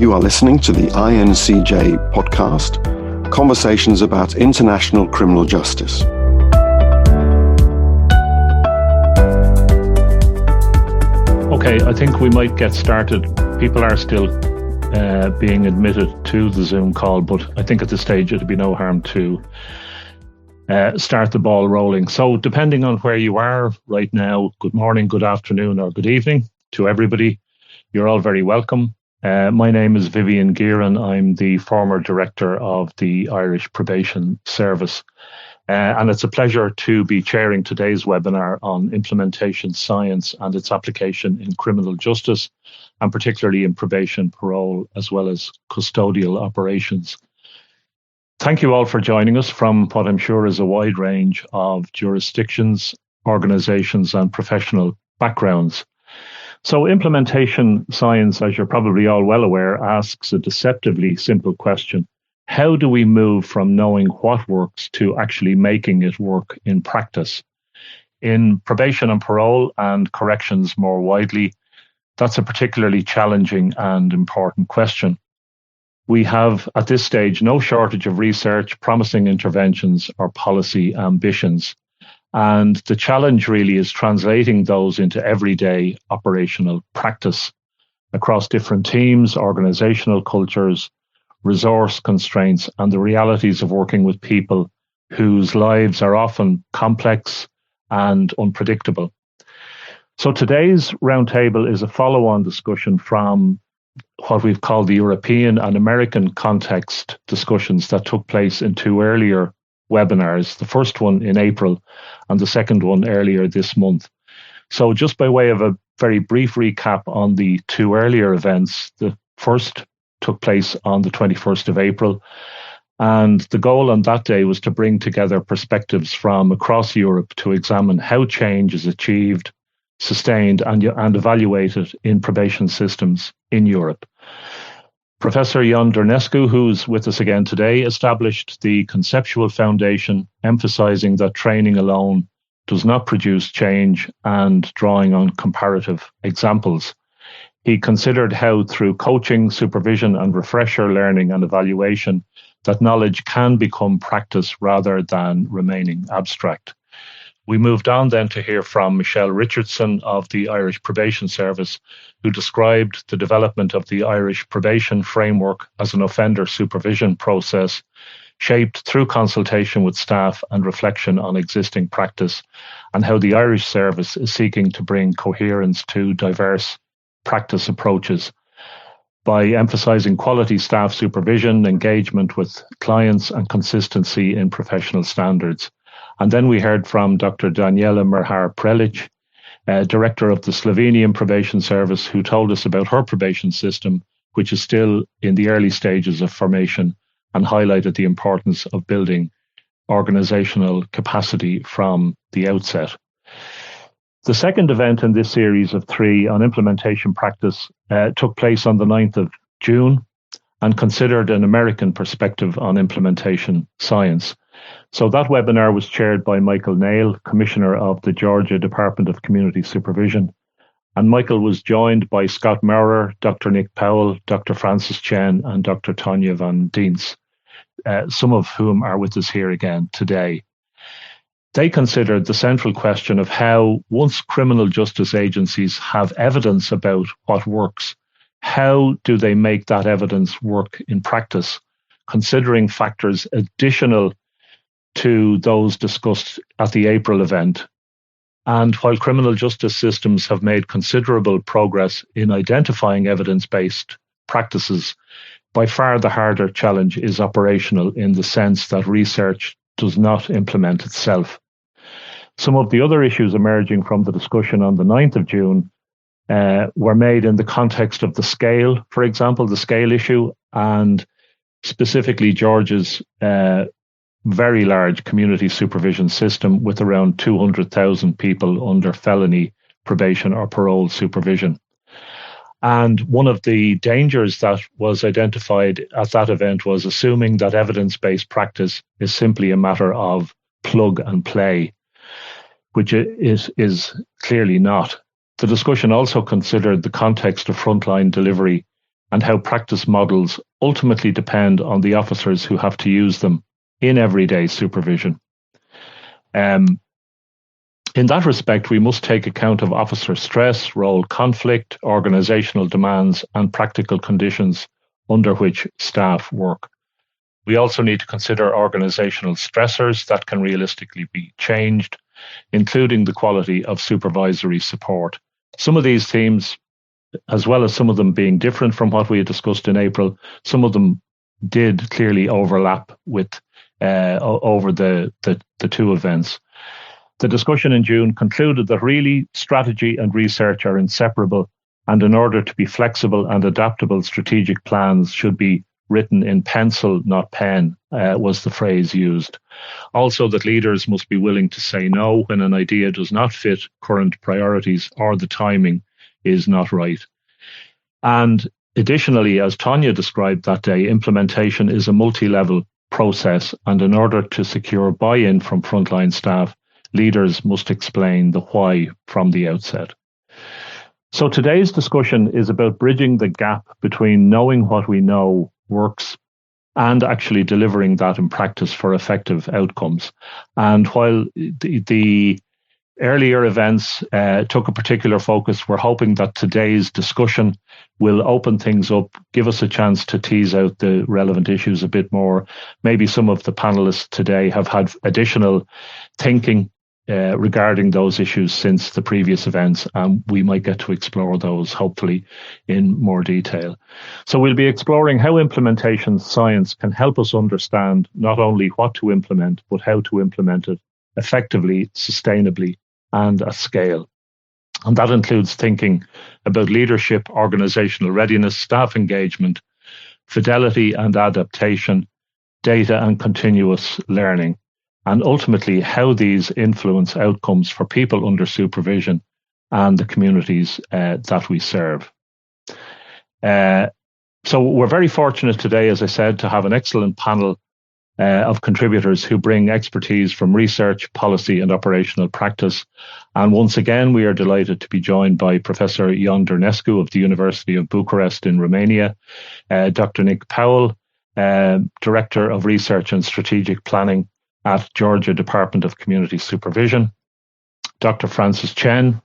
You are listening to the INCJ podcast, Conversations about International Criminal Justice. Okay, I think we might get started. People are still being admitted to the Zoom call, but I think at this stage it'd be no harm to start the ball rolling. So depending on where you are right now, good morning, good afternoon, or good evening to everybody. You're all very welcome. My name is Vivian Geiran. I'm the former director of the Irish Probation Service. And it's a pleasure to be chairing today's webinar on implementation science and its application in criminal justice, and particularly in probation, parole, as well as custodial operations. Thank you all for joining us from what I'm sure is a wide range of jurisdictions, organizations, and professional backgrounds. So implementation science, as you're probably all well aware, asks a deceptively simple question. How do we move from knowing what works to actually making it work in practice? In probation and parole and corrections more widely, that's a particularly challenging and important question. We have, at this stage, no shortage of research, promising interventions, or policy ambitions. And the challenge really is translating those into everyday operational practice across different teams, organizational cultures, resource constraints, and the realities of working with people whose lives are often complex and unpredictable. So today's roundtable is a follow-on discussion from what we've called the European and American context discussions that took place in two earlier webinars, the first one in April and the second one earlier this month. So just by way of a very brief recap on the two earlier events, the first took place on the 21st of April. And the goal on that day was to bring together perspectives from across Europe to examine how change is achieved, sustained, and evaluated in probation systems in Europe. Professor Ion Dernescu, who's with us again today, established the conceptual foundation, emphasizing that training alone does not produce change and drawing on comparative examples. He considered how through coaching, supervision, and refresher learning and evaluation, that knowledge can become practice rather than remaining abstract. We moved on then to hear from Michelle Richardson of the Irish Probation Service, who described the development of the Irish probation framework as an offender supervision process, shaped through consultation with staff and reflection on existing practice, and how the Irish Service is seeking to bring coherence to diverse practice approaches by emphasizing quality staff supervision, engagement with clients, and consistency in professional standards. And then we heard from Dr. Daniela Merhar-Prelic, director of the Slovenian Probation Service, who told us about her probation system, which is still in the early stages of formation, and highlighted the importance of building organizational capacity from the outset. The second event in this series of three on implementation practice took place on the 9th of June and considered an American perspective on implementation science. So that webinar was chaired by Michael Nail, Commissioner of the Georgia Department of Community Supervision. And Michael was joined by Scott Maurer, Dr. Nick Powell, Dr. Francis Chen, and Dr. Tanya van Diens, some of whom are with us here again today. They considered the central question of how, once criminal justice agencies have evidence about what works, how do they make that evidence work in practice, considering factors additional to those discussed at the April event. And while criminal justice systems have made considerable progress in identifying evidence-based practices, by far the harder challenge is operational in the sense that research does not implement itself. Some of the other issues emerging from the discussion on the 9th of June were made in the context of the scale, for example, the scale issue, and specifically Georgia's very large community supervision system with around 200,000 people under felony probation or parole supervision. And one of the dangers that was identified at that event was assuming that evidence-based practice is simply a matter of plug and play, which is clearly not. The discussion also considered the context of frontline delivery and how practice models ultimately depend on the officers who have to use them in everyday supervision. In that respect, we must take account of officer stress, role conflict, organisational demands, and practical conditions under which staff work. We also need to consider organisational stressors that can realistically be changed, including the quality of supervisory support. Some of these themes, as well as some of them being different from what we had discussed in April, some of them did clearly overlap with over the two events. The discussion in June concluded that really strategy and research are inseparable, and in order to be flexible and adaptable, strategic plans should be written in pencil, not pen, was the phrase used. Also, that leaders must be willing to say no when an idea does not fit current priorities or the timing is not right. And additionally, as Tanya described that day, implementation is a multi-level process, and in order to secure buy-in from frontline staff, leaders must explain the why from the outset. So today's discussion is about bridging the gap between knowing what we know works and actually delivering that in practice for effective outcomes. And while the earlier events took a particular focus, we're hoping that today's discussion will open things up, give us a chance to tease out the relevant issues a bit more. Maybe some of the panelists today have had additional thinking regarding those issues since the previous events, and we might get to explore those hopefully in more detail. So we'll be exploring how implementation science can help us understand not only what to implement, but how to implement it effectively, sustainably, and at scale. And that includes thinking about leadership, organizational readiness, staff engagement, fidelity and adaptation, data and continuous learning, and ultimately how these influence outcomes for people under supervision and the communities that we serve. So we're very fortunate today, as I said, to have an excellent panel of contributors who bring expertise from research, policy and operational practice. And once again, we are delighted to be joined by Professor Ion Dărnescu of the University of Bucharest in Romania, Dr. Nick Powell, Director of Research and Strategic Planning at Georgia Department of Community Supervision, Dr. Francis Chen,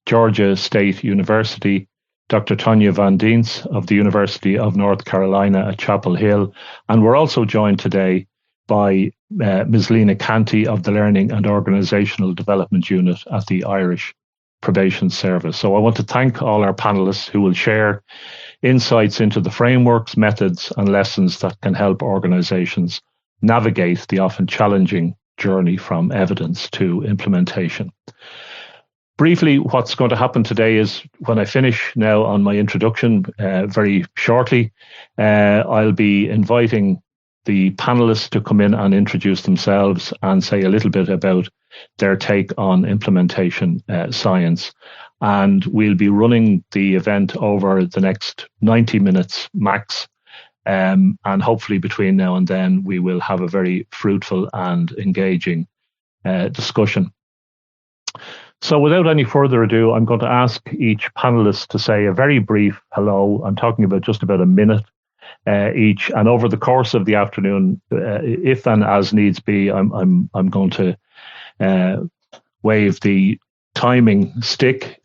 Georgia State University, Dr. Tanya Van Diens of the University of North Carolina at Chapel Hill, and we're also joined today by Ms. Lena Canty of the Learning and Organisational Development Unit at the Irish Probation Service. So I want to thank all our panellists who will share insights into the frameworks, methods and lessons that can help organisations navigate the often challenging journey from evidence to implementation. Briefly, what's going to happen today is when I finish now on my introduction very shortly, I'll be inviting the panelists to come in and introduce themselves and say a little bit about their take on implementation science. And we'll be running the event over the next 90 minutes max. And hopefully between now and then, we will have a very fruitful and engaging discussion. So without any further ado, I'm going to ask each panelist to say a very brief hello. I'm talking about just about a minute each. And over the course of the afternoon, if and as needs be, I'm going to wave the timing stick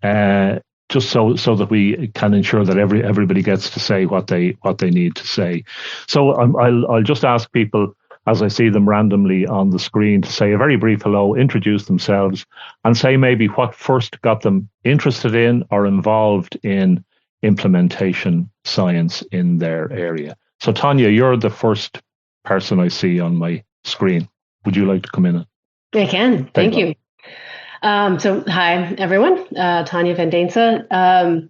just so that we can ensure that everybody gets to say what they need to say. So I'll just ask people, as I see them randomly on the screen, to say a very brief hello, introduce themselves, and say maybe what first got them interested in or involved in implementation science in their area. So Tanya, you're the first person I see on my screen. Would you like to come in? I can. Thank you. So hi, everyone. Tanya Van Diensa.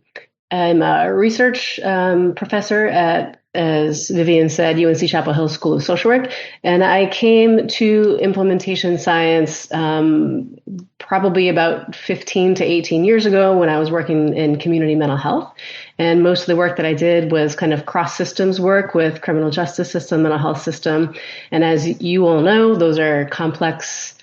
I'm a research professor at, as Vivian said, UNC Chapel Hill School of Social Work. And I came to implementation science probably about 15 to 18 years ago when I was working in community mental health. And most of the work that I did was kind of cross-systems work with criminal justice system, mental health system. And as you all know, those are complex,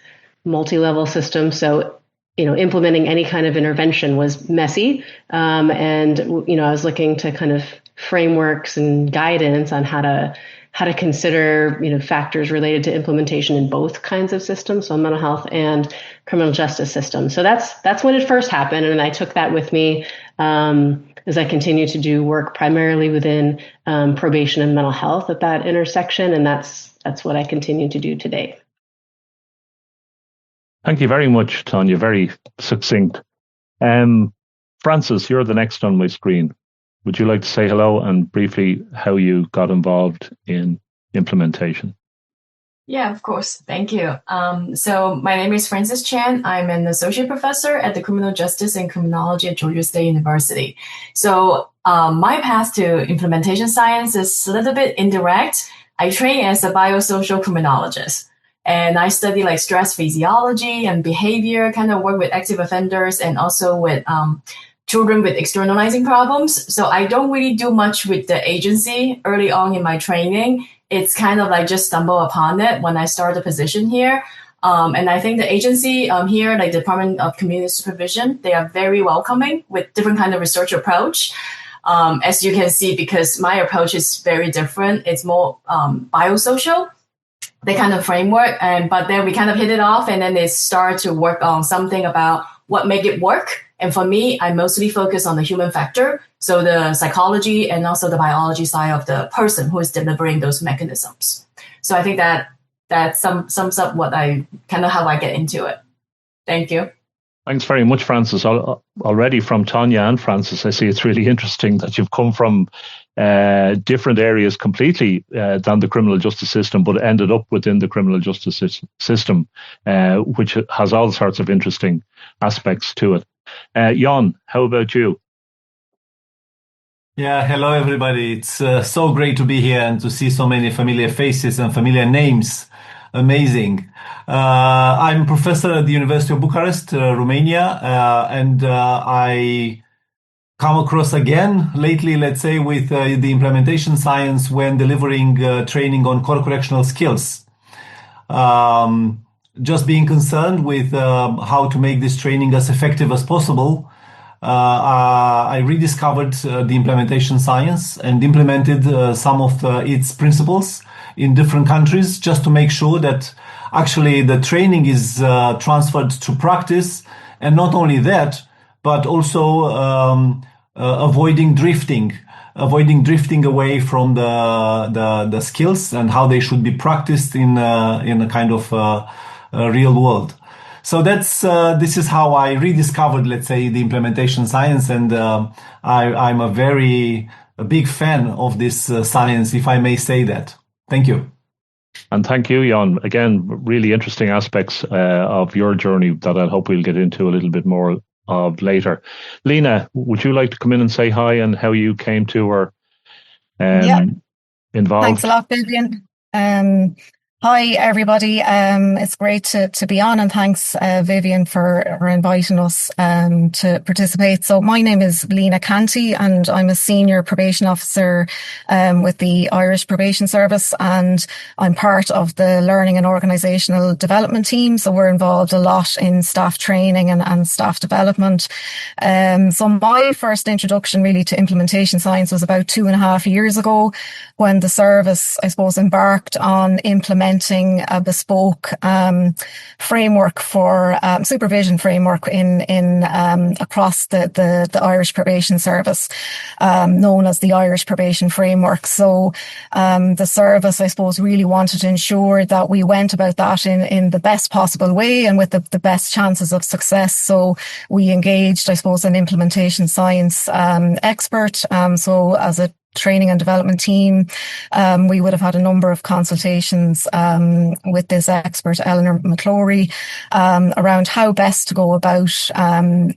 multi-level systems. So, implementing any kind of intervention was messy. And, I was looking to kind of frameworks and guidance on how to consider, factors related to implementation in both kinds of systems, so mental health and criminal justice systems. So that's when it first happened, and I took that with me as I continue to do work primarily within probation and mental health at that intersection, and that's what I continue to do today. Thank you very much, Tanya. Very succinct. Francis, you're the next on my screen. Would you like to say hello and briefly how you got involved in implementation? Yeah, of course. Thank you. So my name is Francis Chan. I'm an associate professor at the Criminal Justice and Criminology at Georgia State University. So my path to implementation science is a little bit indirect. I train as a biosocial criminologist. And I study like stress physiology and behavior, kind of work with active offenders and also with children with externalizing problems. So I don't really do much with the agency early on in my training. It's kind of like just stumble upon it when I start the position here. And I think the agency here, like the Department of Community Supervision, they are very welcoming with different kind of research approach. As you can see, because my approach is very different. It's more biosocial. The kind of framework, but then we kind of hit it off, and then they start to work on something about what make it work. And for me, I mostly focus on the human factor, so the psychology and also the biology side of the person who is delivering those mechanisms. So I think that sums up what I kind of how I get into it. Thank you. Thanks very much, Francis. Already from Tanya and Francis, I see it's really interesting that you've come from different areas completely than the criminal justice system, but ended up within the criminal justice system, which has all sorts of interesting aspects to it. Jan, how about you? Yeah, hello everybody. It's so great to be here and to see so many familiar faces and familiar names. Amazing. I'm a professor at the University of Bucharest, Romania, and I come across again lately, let's say, with the implementation science when delivering training on core correctional skills. Just being concerned with how to make this training as effective as possible, I rediscovered the implementation science and implemented some of its principles in different countries just to make sure that actually the training is transferred to practice, and not only that, but also avoiding drifting away from the skills and how they should be practiced in a kind of real world. So this is how I rediscovered, let's say, the implementation science, and I'm a big fan of this science, if I may say that. Thank you. And thank you, Jan. Again, really interesting aspects of your journey that I hope we'll get into a little bit more of later. Lena, would you like to come in and say hi and how you came to or involved? Thanks a lot, Vivian. Hi, everybody. It's great to be on, and thanks, Vivian, for inviting us to participate. So my name is Lena Canty, and I'm a senior probation officer with the Irish Probation Service, and I'm part of the learning and organisational development team. So we're involved a lot in staff training and staff development. So my first introduction really to implementation science was about 2.5 years ago, when the service, I suppose, embarked on implementing a bespoke framework for supervision framework in across the Irish Probation Service, known as the Irish Probation Framework. So the service, I suppose, really wanted to ensure that we went about that in the best possible way and with the best chances of success. So we engaged, I suppose, an implementation science expert. So as a training and development team, we would have had a number of consultations with this expert, Eleanor McClory, around how best to go about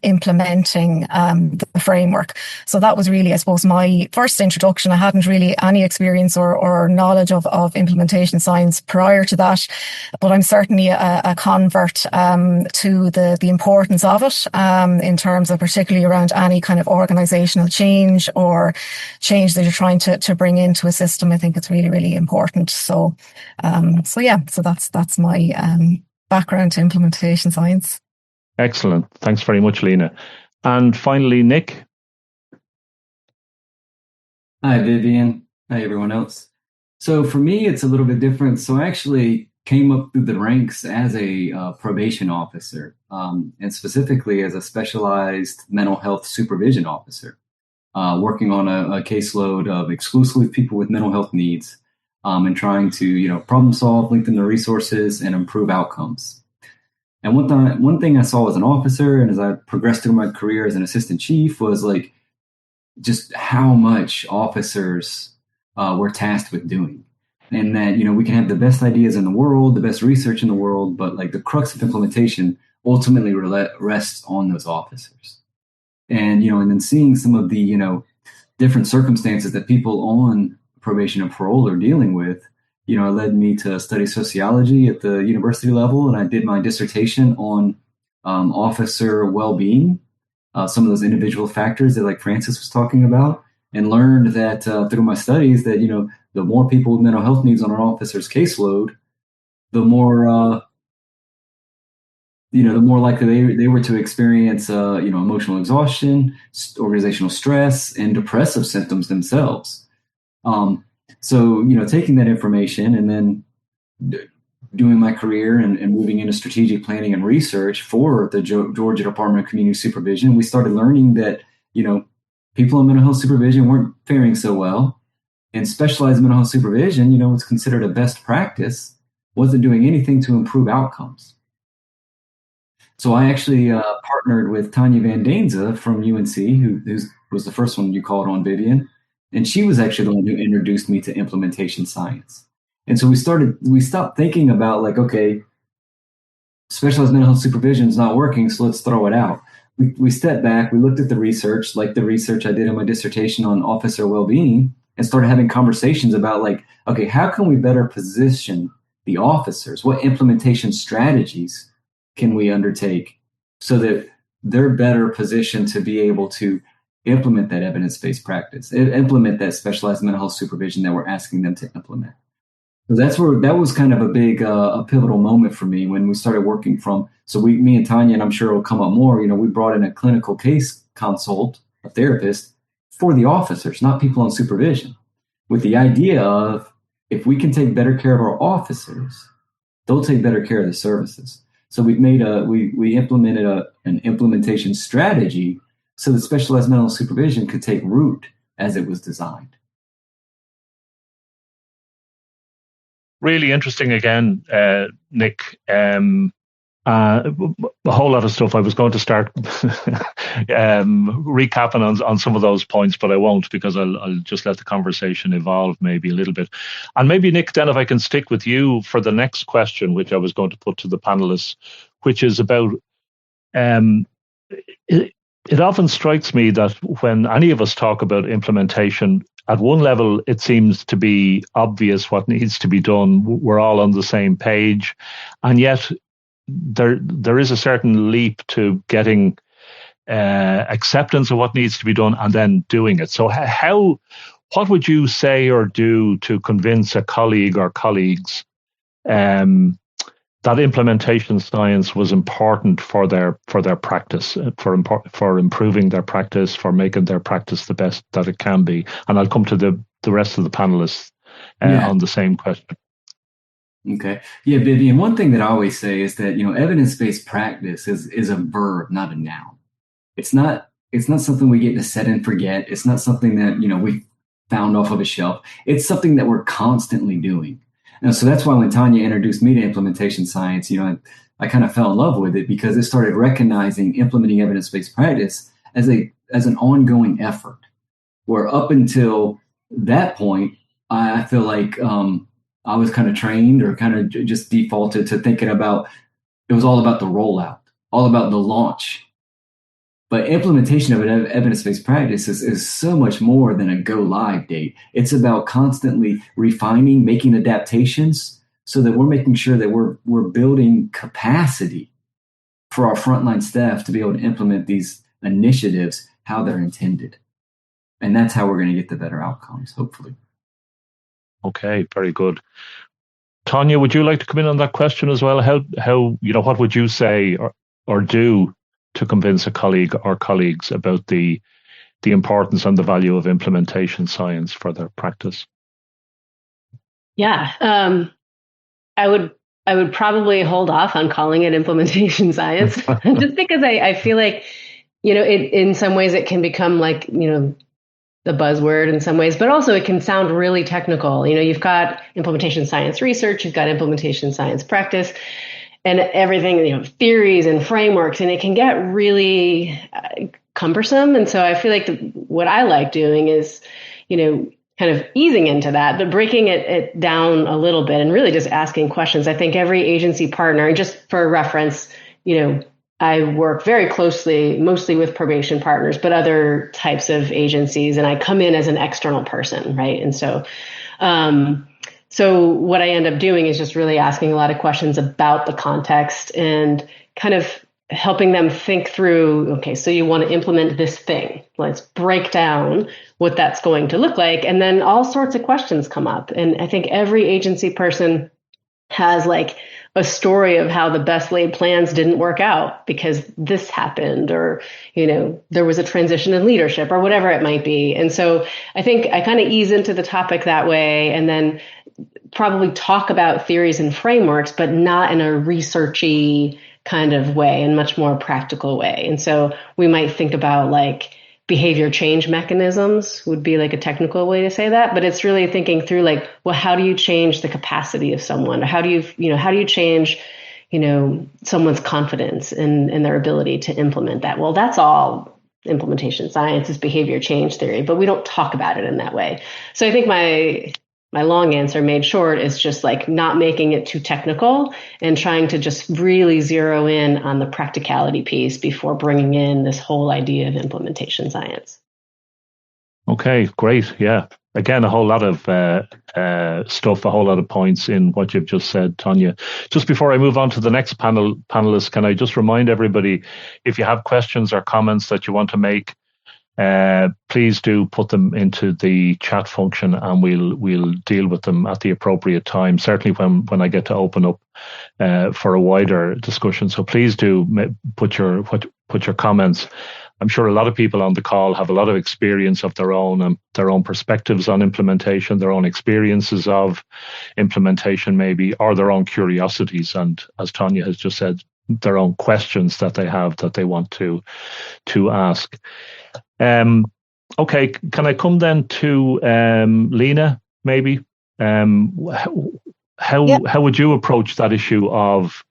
implementing the framework. So that was really, I suppose, my first introduction. I hadn't really any experience or knowledge of implementation science prior to that, but I'm certainly a convert to the importance of it in terms of particularly around any kind of organisational change or change that you're trying to bring into a system. I think it's really, really important. So that's my background to implementation science. Excellent. Thanks very much, Lena. And finally, Nick. Hi, Vivian. Hi, everyone else. So for me, it's a little bit different. So I actually came up through the ranks as a probation officer, and specifically as a specialized mental health supervision officer, working on a caseload of exclusively people with mental health needs, and trying to, problem solve, lengthen the resources, and improve outcomes. And one thing I saw as an officer and as I progressed through my career as an assistant chief was like just how much officers were tasked with doing. And that, we can have the best ideas in the world, the best research in the world, but like the crux of implementation ultimately rests on those officers. And, and then seeing some of the, different circumstances that people on probation and parole are dealing with, it led me to study sociology at the university level. And I did my dissertation on officer well-being, some of those individual factors that like Francis was talking about, and learned that through my studies that, the more people with mental health needs on an officer's caseload, the more, the more likely they were to experience, emotional exhaustion, organizational stress, and depressive symptoms themselves. So, taking that information and then doing my career and moving into strategic planning and research for the Georgia Department of Community Supervision, we started learning that, people in mental health supervision weren't faring so well. And specialized mental health supervision, what's considered a best practice, wasn't doing anything to improve outcomes. So I actually partnered with Tanya Van Danza from UNC, who was the first one you called on, Vivian. And she was actually the one who introduced me to implementation science. And so we stopped thinking about like, okay, specialized mental health supervision is not working, so let's throw it out. We stepped back, we looked at the research, like the research I did in my dissertation on officer well-being, and started having conversations about like, okay, how can we better position the officers? What implementation strategies can we undertake so that they're better positioned to be able to implement that evidence-based practice, implement that specialized mental health supervision that we're asking them to implement? So that was kind of a big, a pivotal moment for me when we started working from. So me and Tanya, and I'm sure it'll come up more. We brought in a clinical case consult, a therapist, for the officers, not people on supervision, with the idea of if we can take better care of our officers, they'll take better care of the services. So we implemented an implementation strategy so that specialized mental supervision could take root as it was designed. Really interesting again, Nick. A whole lot of stuff. I was going to start recapping on some of those points, but I won't because I'll just let the conversation evolve maybe a little bit. And maybe, Nick, then if I can stick with you for the next question, which I was going to put to the panelists, which is about it often strikes me that when any of us talk about implementation, at one level, it seems to be obvious what needs to be done. We're all on the same page. And yet there is a certain leap to getting acceptance of what needs to be done and then doing it. So what would you say or do to convince a colleague or colleagues that implementation science was important for their practice, for improving their practice, for making their practice the best that it can be? And I'll come to the rest of the panelists on the same question. Okay. Yeah, Vivian, one thing that I always say is that, evidence-based practice is a verb, not a noun. It's not something we get to set and forget. It's not something that, we found off of a shelf. It's something that we're constantly doing. And so that's why when Tanya introduced me to implementation science, I kind of fell in love with it because it started recognizing implementing evidence-based practice as an ongoing effort, where up until that point, I feel like I was kind of trained or kind of just defaulted to thinking about, it was all about the rollout, all about the launch. But implementation of an evidence-based practice is so much more than a go live date. It's about constantly refining, making adaptations so that we're making sure that we're building capacity for our frontline staff to be able to implement these initiatives how they're intended. And that's how we're going to get the better outcomes, hopefully. Okay, very good. Tanya, would you like to come in on that question as well? How what would you say or do to convince a colleague or colleagues about the the importance and the value of implementation science for their practice? Yeah, I would probably hold off on calling it implementation science, just because I feel like, in some ways it can become like, the buzzword in some ways, but also it can sound really technical. You've got implementation science research, you've got implementation science practice, and everything, theories and frameworks, and it can get really cumbersome. And so I feel like what I like doing is, kind of easing into that, but breaking it down a little bit and really just asking questions. I think every agency partner, and just for reference, I work very closely, mostly with probation partners, but other types of agencies, and I come in as an external person, right? And so, so what I end up doing is just really asking a lot of questions about the context and kind of helping them think through, okay, so you want to implement this thing. Let's break down what that's going to look like. And then all sorts of questions come up. And I think every agency person has like a story of how the best laid plans didn't work out because this happened, or, there was a transition in leadership or whatever it might be. And so I think I kind of ease into the topic that way, and then probably talk about theories and frameworks, but not in a researchy kind of way, in much more practical way. And so we might think about like behavior change mechanisms would be like a technical way to say that, but it's really thinking through like, well, how do you change the capacity of someone? Or how do you change, someone's confidence in their ability to implement that? Well, that's all implementation science, is behavior change theory, but we don't talk about it in that way. So I think my long answer made short is just like not making it too technical and trying to just really zero in on the practicality piece before bringing in this whole idea of implementation science. Okay, great. Yeah. Again, a whole lot of stuff, a whole lot of points in what you've just said, Tanya. Just before I move on to the next panelist, can I just remind everybody, if you have questions or comments that you want to make, please do put them into the chat function, and we'll deal with them at the appropriate time. Certainly when I get to open up for a wider discussion. So please do put your comments. I'm sure a lot of people on the call have a lot of experience of their own perspectives on implementation, their own experiences of implementation, maybe, or their own curiosities, and as Tanya has just said, their own questions that they have that they want to ask. Okay, can I come then to Lena, maybe? How would you approach that issue of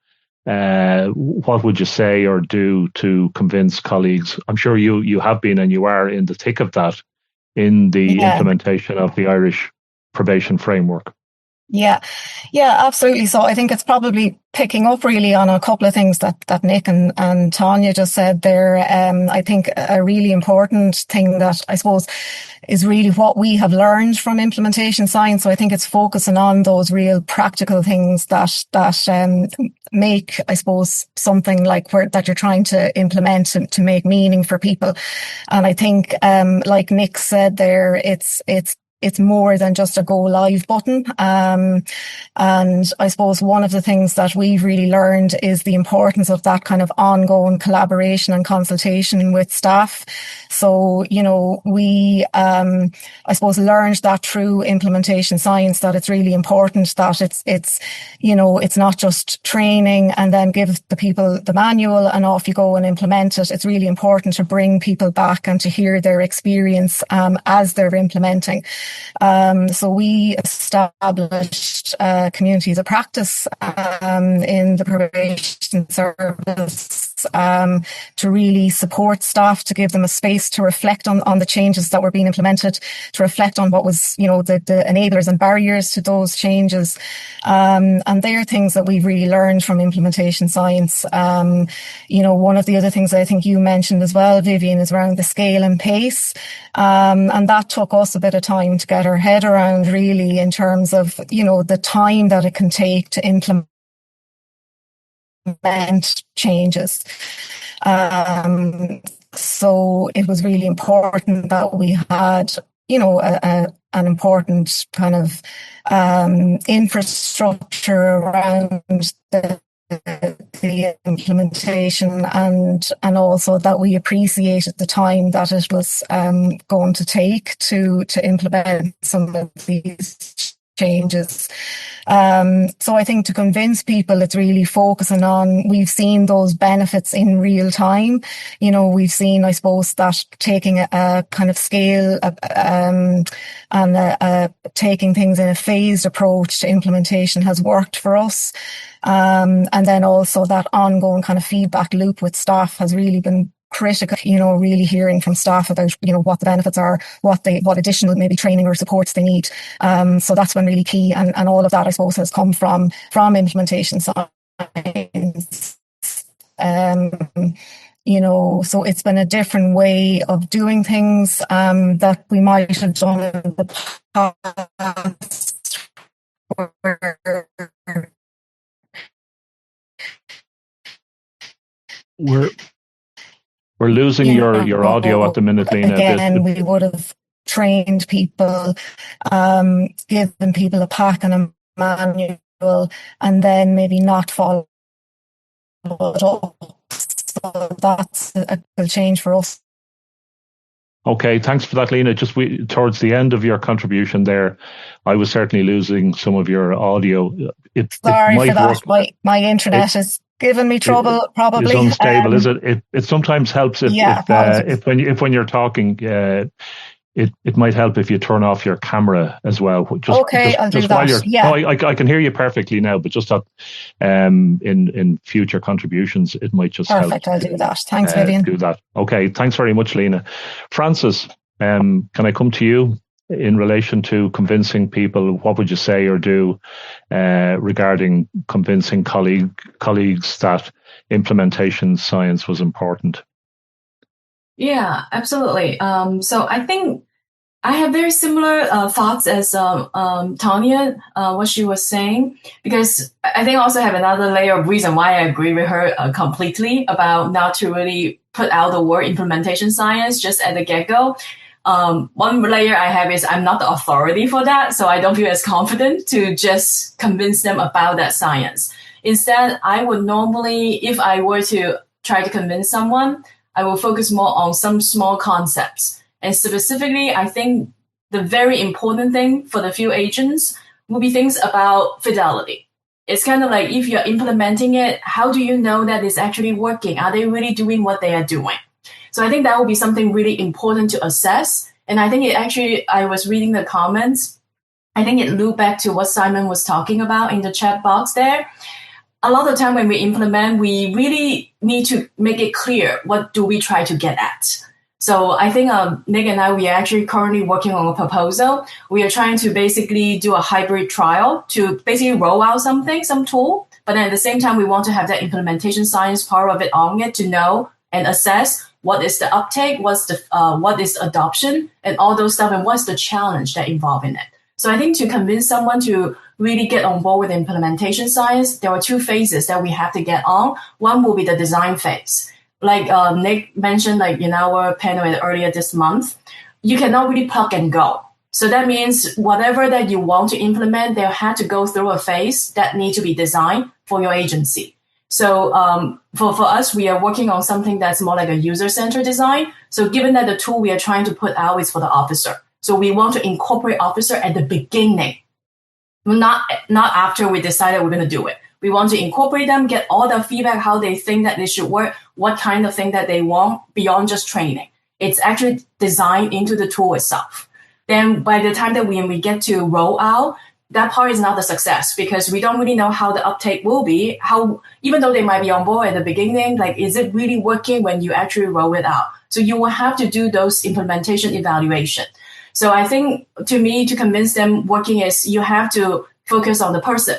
what would you say or do to convince colleagues? I'm sure you have been, and you are in the thick of that in the implementation of the Irish probation framework. Yeah, absolutely. So I think it's probably picking up really on a couple of things that Nick and Tanya just said there. I think a really important thing that I suppose is really what we have learned from implementation science. So I think it's focusing on those real practical things that make, I suppose, something like that you're trying to implement to make meaning for people. And I think, like Nick said there, it's more than just a go live button. And I suppose one of the things that we've really learned is the importance of that kind of ongoing collaboration and consultation with staff. So, we, I suppose, learned that through implementation science, that it's really important that it's not just training and then give the people the manual and off you go and implement it. It's really important to bring people back and to hear their experience as they're implementing. So we established communities of practice in the probation service to really support staff, to give them a space to reflect on the changes that were being implemented, to reflect on what was, the enablers and barriers to those changes. And they're things that we've really learned from implementation science. One of the other things I think you mentioned as well, Vivian, is around the scale and pace. And that took us a bit of time to get our head around, really, in terms of, the time that it can take to implement changes. So it was really important that we had, an important kind of infrastructure around the the implementation, and also that we appreciated the time that it was going to take to implement some of these changes. So I think to convince people, it's really focusing on, we've seen those benefits in real time. You know, we've seen, I suppose, that taking a kind of scale and taking things in a phased approach to implementation has worked for us. And then also that ongoing kind of feedback loop with staff has really been critical, you know, really hearing from staff about, you know, what the benefits are, what additional maybe training or supports they need. So that's been really key. And all of that, I suppose, has come from implementation science. You know, so it's been a different way of doing things that we might have done in the past. We're losing your audio at the minute, Lena. Again, we would have trained people, given people a pack and a manual, and then maybe not follow it up. So that's a change for us. Okay, thanks for that, Lena. Just towards the end of your contribution there, I was certainly losing some of your audio. Sorry for that. My internet is giving me trouble. Probably it's unstable. Is it? It sometimes helps if when you're talking. It might help if you turn off your camera as well. I'll do that. Yeah. I can hear you perfectly now, but just that in future contributions, it might just help. Perfect, I'll do that. Thanks, Vivian. Do that. Okay, thanks very much, Lena. Francis, can I come to you in relation to convincing people? What would you say or do regarding convincing colleagues that implementation science was important? Yeah, absolutely. So I think I have very similar thoughts as Tanya, what she was saying, because I think I also have another layer of reason why I agree with her completely about not to really put out the word implementation science just at the get-go. One layer I have is I'm not the authority for that, so I don't feel as confident to just convince them about that science. Instead, I would normally, if I were to try to convince someone, I will focus more on some small concepts. And specifically, I think the very important thing for the field agents will be things about fidelity. It's kind of like if you're implementing it, how do you know that it's actually working? Are they really doing what they are doing? So I think that will be something really important to assess. And I think I was reading the comments. I think it looped back to what Simon was talking about in the chat box there. A lot of the time when we implement, we really need to make it clear what do we try to get at. So I think Nick and I, we are actually currently working on a proposal. We are trying to basically do a hybrid trial to basically roll out some tool. But then at the same time, we want to have that implementation science part of it on it to know and assess what is the uptake, what is adoption, and all those stuff, and what's the challenge that involved in it. So I think to convince someone to really get on board with implementation science, there are two phases that we have to get on. One will be the design phase. Like Nick mentioned, like in our panel earlier this month, you cannot really plug and go. So that means whatever that you want to implement, they'll have to go through a phase that need to be designed for your agency. So for us, we are working on something that's more like a user-centered design. So given that the tool we are trying to put out is for the officer, so we want to incorporate officer at the beginning, not after we decided we're going to do it. We want to incorporate them, get all the feedback, how they think that it should work, what kind of thing that they want beyond just training. It's actually designed into the tool itself. Then by the time that we get to roll out, that part is not a success because we don't really know how the uptake will be. How, even though they might be on board at the beginning, like, is it really working when you actually roll it out? So you will have to do those implementation evaluation. So I think, to me, to convince them working is you have to focus on the person,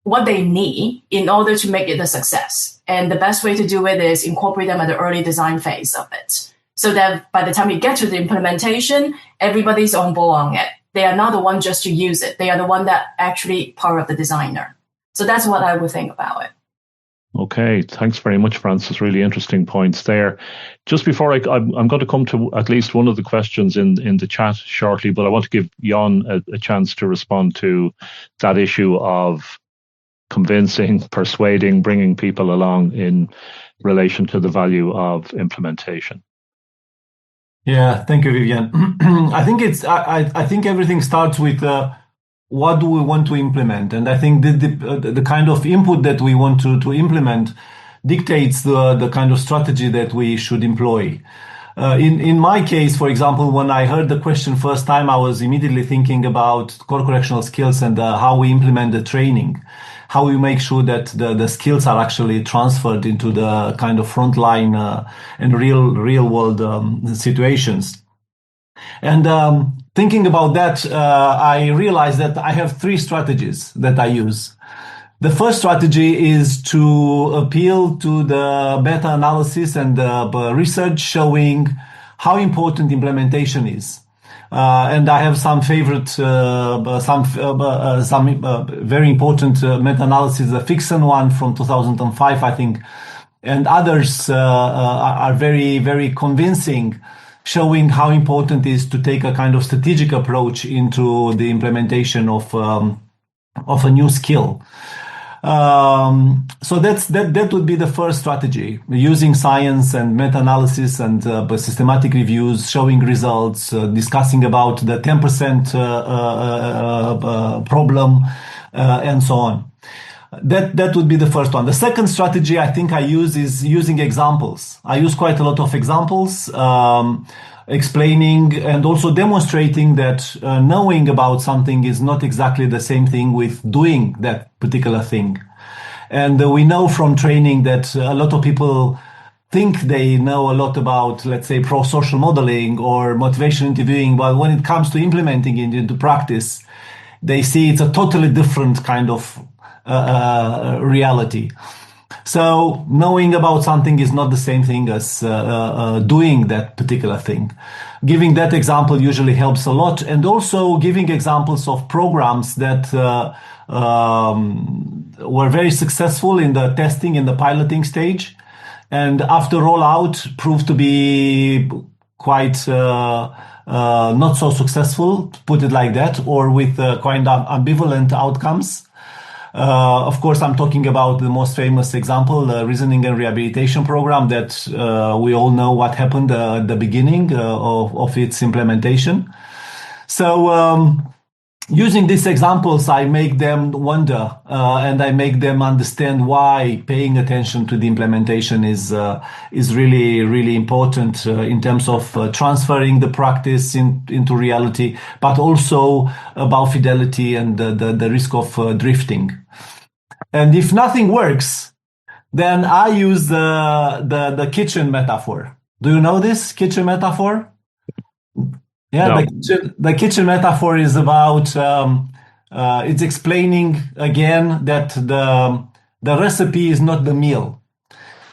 what they need in order to make it a success. And the best way to do it is incorporate them at the early design phase of it. So that by the time you get to the implementation, everybody's on board on it. They are not the one just to use it. They are the one that actually part of the designer. So that's what I would think about it. Okay, thanks very much, Francis. Really interesting points there. Just before I'm going to come to at least one of the questions in the chat shortly, but I want to give Jan a chance to respond to that issue of convincing, persuading, bringing people along in relation to the value of implementation. Yeah, thank you, Vivian. I think I think everything starts with what do we want to implement, and I think the kind of input that we want to implement dictates the kind of strategy that we should employ. In my case, for example, when I heard the question first time, I was immediately thinking about core correctional skills and how we implement the training, how we make sure that the skills are actually transferred into the kind of frontline and real world situations. And thinking about that, I realized that I have three strategies that I use. The first strategy is to appeal to the meta-analysis and the research showing how important implementation is. And I have some favorite, some very important meta-analysis, the Fixen one from 2005, I think, and others are very, very convincing, showing how important it is to take a kind of strategic approach into the implementation of a new skill. So that would be the first strategy, using science and meta-analysis and systematic reviews, showing results, discussing about the 10% problem, and so on. That would be the first one. The second strategy I think I use is using examples. I use quite a lot of examples, explaining and also demonstrating that knowing about something is not exactly the same thing with doing that particular thing. And we know from training that a lot of people think they know a lot about, let's say, pro-social modeling or motivation interviewing, but when it comes to implementing it into practice, they see it's a totally different kind of reality. So knowing about something is not the same thing as doing that particular thing. Giving that example usually helps a lot, and also giving examples of programs that were very successful in the testing, in the piloting stage, and after rollout proved to be quite not so successful, to put it like that, or with quite ambivalent outcomes. Of course, I'm talking about the most famous example, the reasoning and rehabilitation program that we all know what happened at the beginning of its implementation. So using these examples, I make them wonder and I make them understand why paying attention to the implementation is really, really important in terms of transferring the practice into reality, but also about fidelity and the risk of drifting. And if nothing works, then I use the kitchen metaphor. Do you know this kitchen metaphor? Yeah, no. the kitchen metaphor is about it's explaining again that the recipe is not the meal.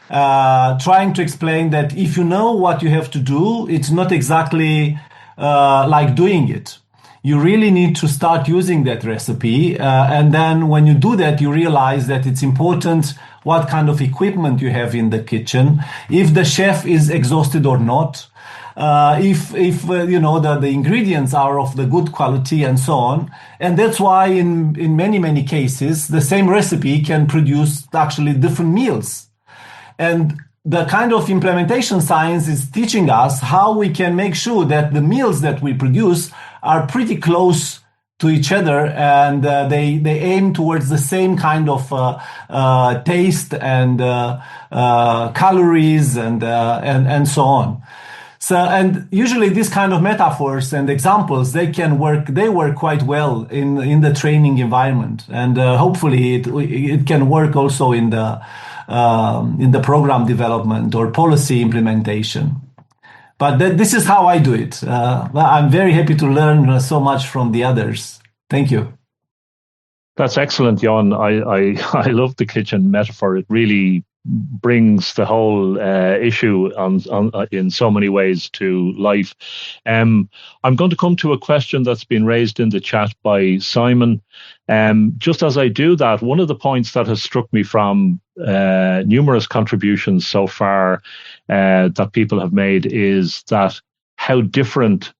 Trying to explain that if you know what you have to do, it's not exactly like doing it. You really need to start using that recipe. And then when you do that, you realize that it's important what kind of equipment you have in the kitchen, if the chef is exhausted or not, if you know the ingredients are of the good quality and so on. And that's why in many cases, the same recipe can produce actually different meals. And the kind of implementation science is teaching us how we can make sure that the meals that we produce are pretty close to each other, and they aim towards the same kind of taste and calories and so on. So, and usually these kind of metaphors and examples, they work quite well in the training environment, and hopefully it can work also in the program development or policy implementation. But this is how I do it. I'm very happy to learn so much from the others. Thank you. That's excellent, Jan. I love the kitchen metaphor. It really brings the whole issue on in so many ways to life. I'm going to come to a question that's been raised in the chat by Simon. Just as I do that, one of the points that has struck me from numerous contributions so far that people have made is that how different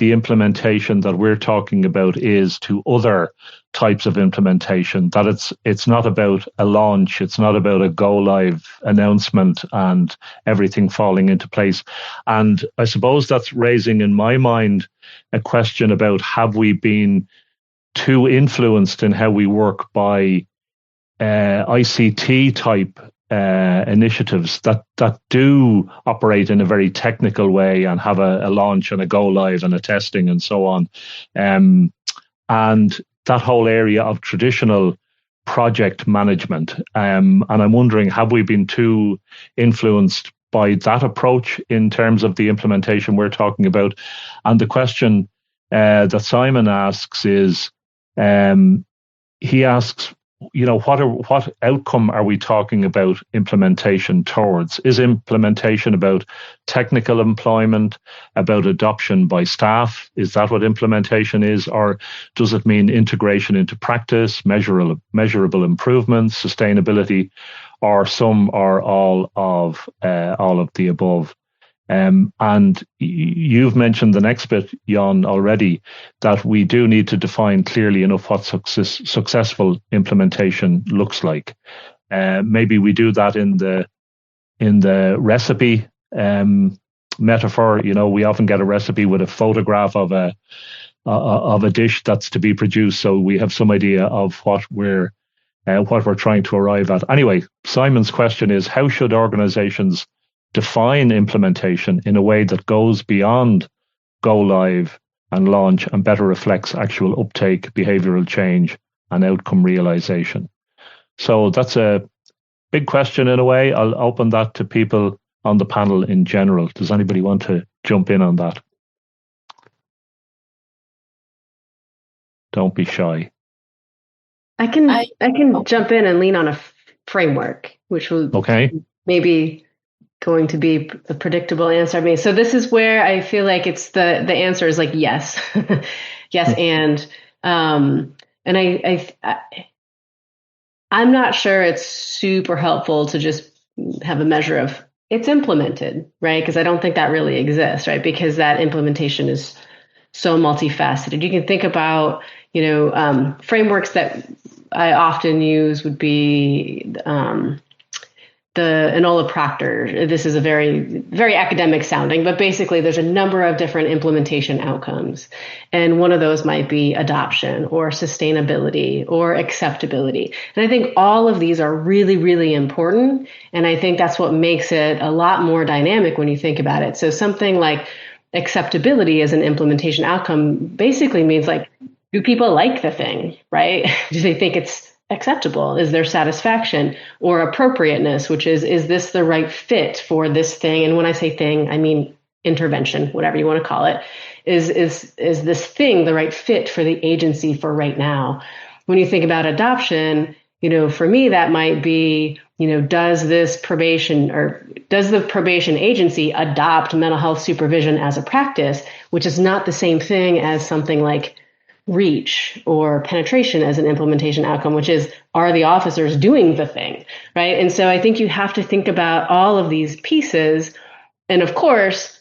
the implementation that we're talking about is to other types of implementation, that it's not about a launch, it's not about a go live announcement and everything falling into place. And I suppose that's raising in my mind a question about, have we been too influenced in how we work by ICT type initiatives that do operate in a very technical way and have a launch and a go live and a testing and so on. And that whole area of traditional project management. And I'm wondering, have we been too influenced by that approach in terms of the implementation we're talking about? And the question that Simon asks is, he asks, what outcome are we talking about implementation towards? Is implementation about technical employment, about adoption by staff? Is that what implementation is? Or does it mean integration into practice, measurable improvements, sustainability, or some or all of the above? And you've mentioned the next bit, Jan, already, that we do need to define clearly enough what successful implementation looks like. Maybe we do that in the recipe metaphor. We often get a recipe with a photograph of a dish that's to be produced, so we have some idea of what we're trying to arrive at. Anyway, Simon's question is, how should organizations define implementation in a way that goes beyond go live and launch and better reflects actual uptake, behavioral change, and outcome realization? So that's a big question in a way. I'll open that to people on the panel in general. Does anybody want to jump in on that? Don't be shy. I can jump in and lean on a framework, which will maybe going to be a predictable answer. I mean, so this is where I feel like it's the answer is like yes, yes, and I'm not sure it's super helpful to just have a measure of it's implemented, right? Because I don't think that really exists, right? Because that implementation is so multifaceted. You can think about, frameworks that I often use would be the Enola Proctor. This is a very, very academic sounding, but basically there's a number of different implementation outcomes. And one of those might be adoption or sustainability or acceptability. And I think all of these are really, really important. And I think that's what makes it a lot more dynamic when you think about it. So something like acceptability as an implementation outcome basically means like, do people like the thing, right? Do they think it's acceptable? Is there satisfaction or appropriateness, which is this the right fit for this thing? And when I say thing, I mean intervention, whatever you want to call it. Is this thing the right fit for the agency for right now? When you think about adoption, for me, that might be, does the probation agency adopt mental health supervision as a practice, which is not the same thing as something like reach or penetration as an implementation outcome, which is, are the officers doing the thing, right? And so I think you have to think about all of these pieces. And of course,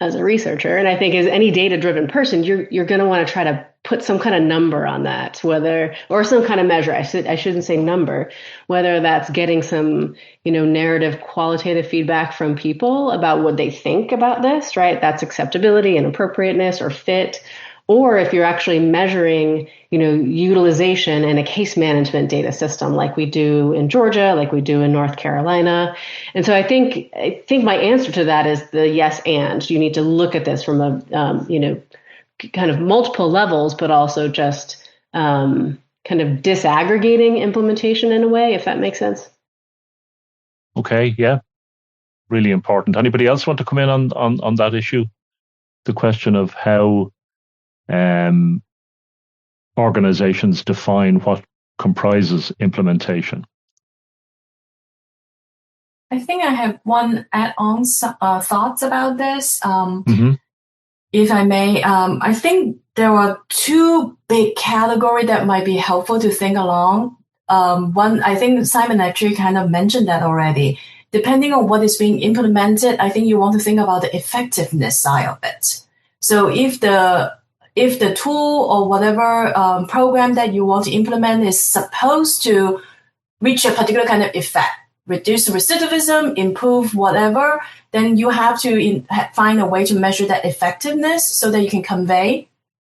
as a researcher, and I think as any data-driven person, you're going to want to try to put some kind of number on that, or some kind of measure. I shouldn't say number, whether that's getting some, narrative qualitative feedback from people about what they think about this, right? That's acceptability and appropriateness or fit. Or if you're actually measuring, utilization in a case management data system like we do in Georgia, like we do in North Carolina. And so I think my answer to that is the yes and. You need to look at this from a, kind of multiple levels, but also just kind of disaggregating implementation in a way, if that makes sense. Okay, yeah. Really important. Anybody else want to come in on that issue? The question of how organizations define what comprises implementation. I think I have one add-on thoughts about this. If I may, I think there are two big categories that might be helpful to think along. One, I think Simon actually kind of mentioned that already. Depending on what is being implemented, I think you want to think about the effectiveness side of it. So if the tool or whatever program that you want to implement is supposed to reach a particular kind of effect, reduce recidivism, improve whatever, then you have to find a way to measure that effectiveness so that you can convey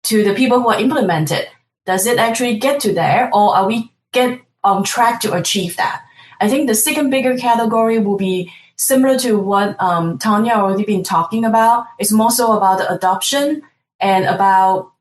to the people who are implement it. Does it actually get to there, or are we get on track to achieve that? I think the second bigger category will be similar to what Tanya already been talking about. It's more so about the adoption and about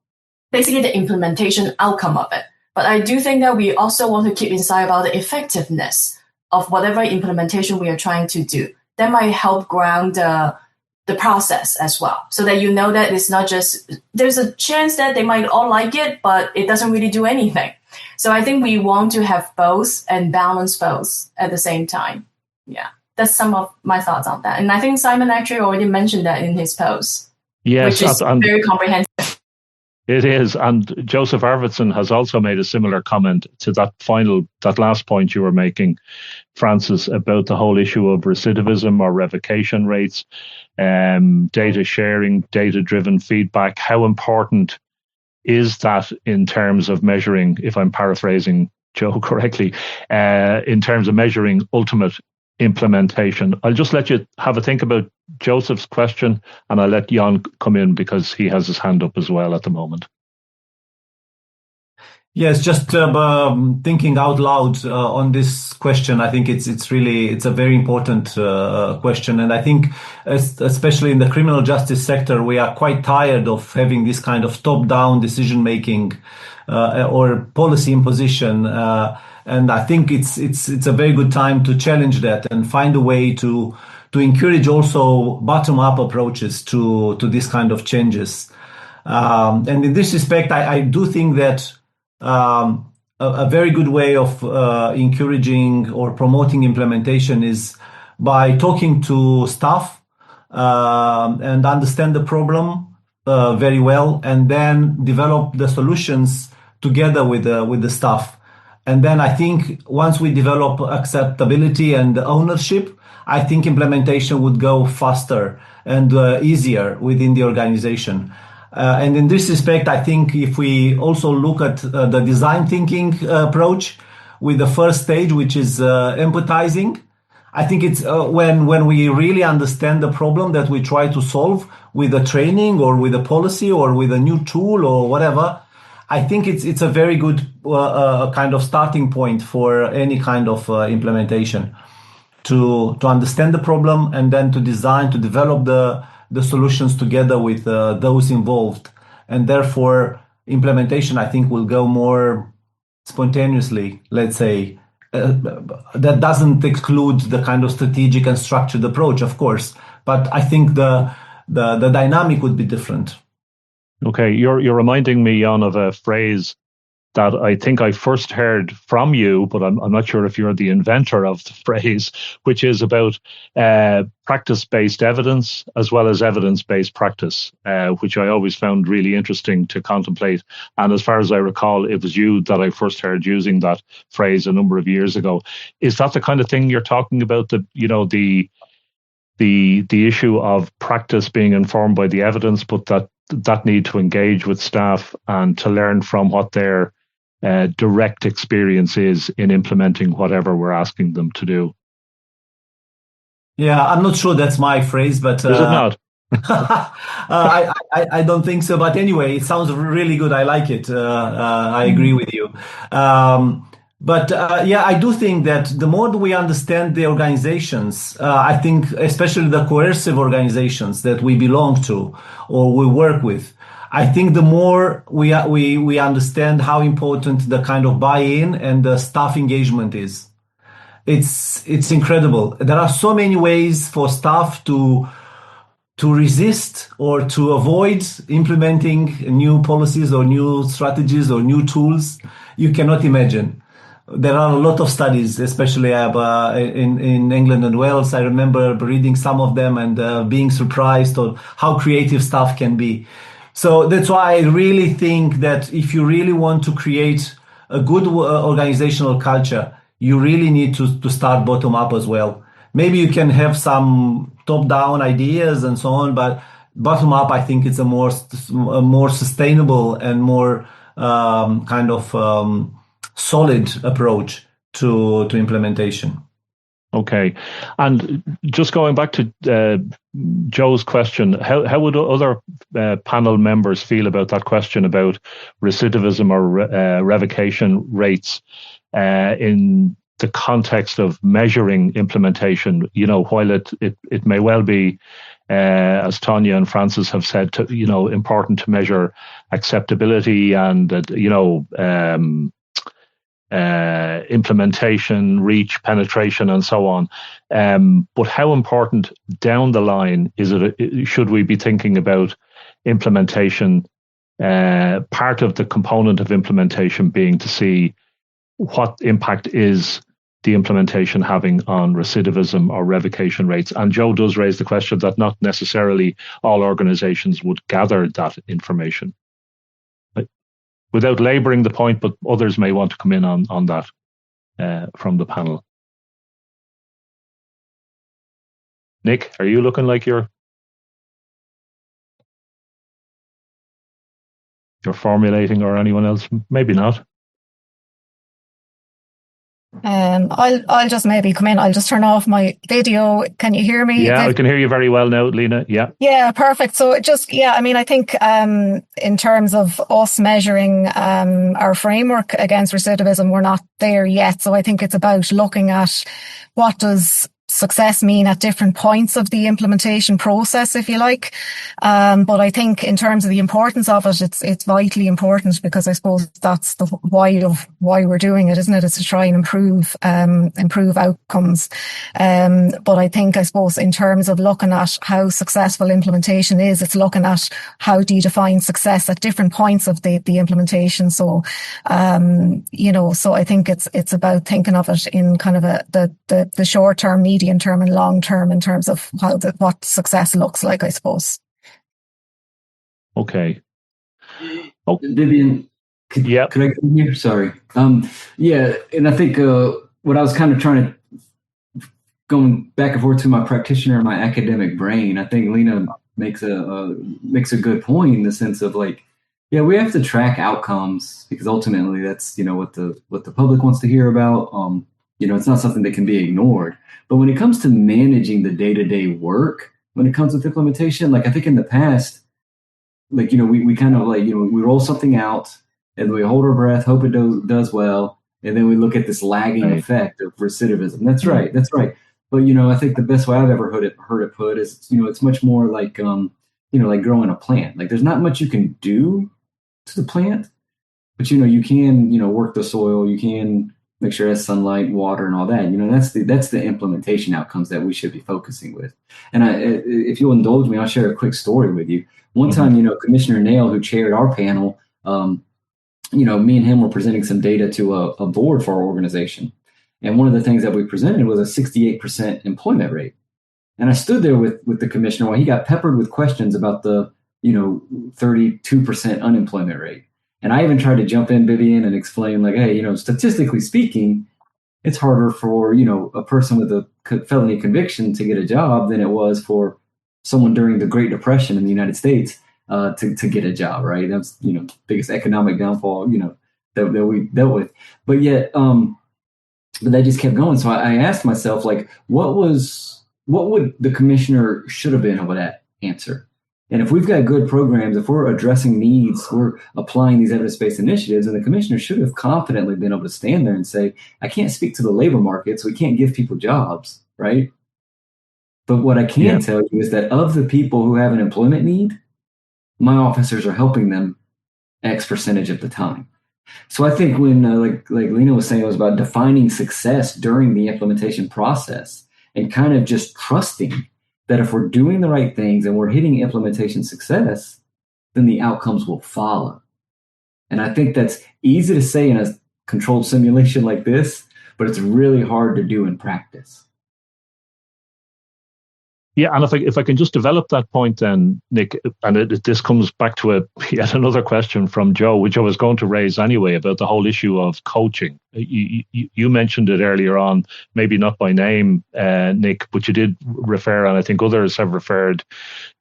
basically the implementation outcome of it. But I do think that we also want to keep inside about the effectiveness of whatever implementation we are trying to do. That might help ground the process as well, so that you know that it's not just, there's a chance that they might all like it, but it doesn't really do anything. So I think we want to have both and balance both at the same time. Yeah, that's some of my thoughts on that. And I think Simon actually already mentioned that in his post, yes, which is very comprehensive. It is. And Joseph Arvidsson has also made a similar comment to that last point you were making, Francis, about the whole issue of recidivism or revocation rates, data sharing, data-driven feedback. How important is that in terms of measuring, if I'm paraphrasing Joe correctly, in terms of measuring ultimate implementation? I'll just let you have a think about Joseph's question, and I'll let Jan come in because he has his hand up as well at the moment. Yes, just thinking out loud on this question. I think it's a very important question, and I think especially in the criminal justice sector, we are quite tired of having this kind of top-down decision making or policy imposition. And I think it's a very good time to challenge that and find a way to encourage also bottom-up approaches to this kind of changes. And in this respect, I do think that a very good way of encouraging or promoting implementation is by talking to staff and understand the problem very well, and then develop the solutions together with the staff. And then I think once we develop acceptability and ownership, I think implementation would go faster and easier within the organization. And in this respect, I think if we also look at the design thinking approach with the first stage, which is empathizing, I think it's when we really understand the problem that we try to solve with a training or with a policy or with a new tool or whatever, I think it's a very good kind of starting point for any kind of implementation to understand the problem and then to design, to develop the solutions together with those involved. And therefore, implementation, I think, will go more spontaneously, let's say. That doesn't exclude the kind of strategic and structured approach, of course, but I think the dynamic would be different. Okay, you're reminding me, Jan, of a phrase that I think I first heard from you, but I'm not sure if you're the inventor of the phrase, which is about practice-based evidence as well as evidence-based practice, which I always found really interesting to contemplate. And as far as I recall, it was you that I first heard using that phrase a number of years ago. Is that the kind of thing you're talking about? The issue of practice being informed by the evidence, but that need to engage with staff and to learn from what their direct experience is in implementing whatever we're asking them to do. Yeah, I'm not sure that's my phrase, but is it not? I don't think so. But anyway, it sounds really good. I like it. I agree with you. But I do think that the more we understand the organizations, I think especially the coercive organizations that we belong to or we work with, I think the more we understand how important the kind of buy-in and the staff engagement is. It's incredible. There are so many ways for staff to resist or to avoid implementing new policies or new strategies or new tools you cannot imagine. There are a lot of studies, especially in England and Wales. I remember reading some of them and being surprised on how creative staff can be. So that's why I really think that if you really want to create a good organizational culture, you really need to start bottom up as well. Maybe you can have some top-down ideas and so on, but bottom up, I think it's a more sustainable and more solid approach to implementation. Okay. And just going back to Joe's question, how would other panel members feel about that question about recidivism or revocation rates in the context of measuring implementation? While it may well be, as Tanya and Francis have said, important to measure acceptability and implementation, reach, penetration, and so on. But how important down the line is it? Should we be thinking about implementation? Part of the component of implementation being to see what impact is the implementation having on recidivism or revocation rates. And Joe does raise the question that not necessarily all organizations would gather that information. Without labouring the point, but others may want to come in on that from the panel. Nick, are you looking like you're formulating, or anyone else? Maybe not. I'll just maybe come in. I'll just turn off my video. Can you hear me? Yeah, I can hear you very well now, Lena. Yeah. Yeah, perfect. So I think in terms of us measuring our framework against recidivism, we're not there yet. So I think it's about looking at what does success mean at different points of the implementation process, if you like. But I think in terms of the importance of it, it's vitally important, because I suppose that's the why we're doing it, isn't it? It's to try and improve outcomes. But I suppose in terms of looking at how successful implementation is, it's looking at how do you define success at different points of the implementation. So, so I think it's about thinking of it in kind of the short term, medium term and long term, in terms of what success looks like, I suppose. Okay. Oh, Vivian, could I come here? Sorry. And I think what I was kind of trying to going back and forth to my practitioner and my academic brain, I think Lena makes a good point in the sense of we have to track outcomes, because ultimately that's what the public wants to hear about. It's not something that can be ignored. But when it comes to managing the day-to-day work, when it comes with implementation, I think in the past, we kind of we roll something out and we hold our breath, hope it does well, and then we look at this lagging effect of recidivism. That's right. But I think the best way I've ever heard it put is it's much more like growing a plant. There's not much you can do to the plant, but you can work the soil, you can make sure it has sunlight, water, and all that. That's the implementation outcomes that we should be focusing with. And if you'll indulge me, I'll share a quick story with you. One time, Commissioner Nail, who chaired our panel, me and him were presenting some data to a board for our organization. And one of the things that we presented was a 68% employment rate. And I stood there with the commissioner while he got peppered with questions about the 32% unemployment rate. And I even tried to jump in, Vivian, and explain hey, statistically speaking, it's harder for, a person with a felony conviction to get a job than it was for someone during the Great Depression in the United States to get a job, right? That's, biggest economic downfall, that we dealt with. But yet, but that just kept going. So I asked myself, what would the commissioner should have been able to answer? And if we've got good programs, if we're addressing needs, we're applying these evidence-based initiatives, and the commissioner should have confidently been able to stand there and say, I can't speak to the labor market, so we can't give people jobs, right? But what I can tell you is that of the people who have an employment need, my officers are helping them X percentage of the time. So I think when, like Lena was saying, it was about defining success during the implementation process and kind of just trusting that if we're doing the right things and we're hitting implementation success, then the outcomes will follow. And I think that's easy to say in a controlled simulation like this, but it's really hard to do in practice. Yeah, and if I can just develop that point, then Nick, and this comes back to yet another question from Joe, which I was going to raise anyway about the whole issue of coaching. You mentioned it earlier on, maybe not by name, Nick, but you did refer, and I think others have referred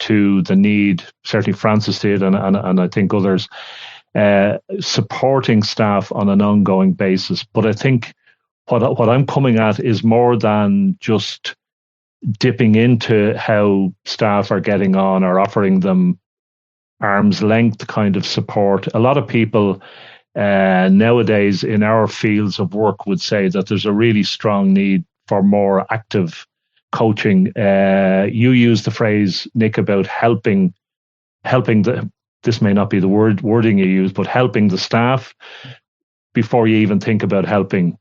to the need. Certainly, Francis did, and I think others supporting staff on an ongoing basis. But I think what I'm coming at is more than just dipping into how staff are getting on or offering them arm's length kind of support. A lot of people nowadays in our fields of work would say that there's a really strong need for more active coaching. You use the phrase, Nick, about helping this may not be the wording you use, but helping the staff before you even think about helping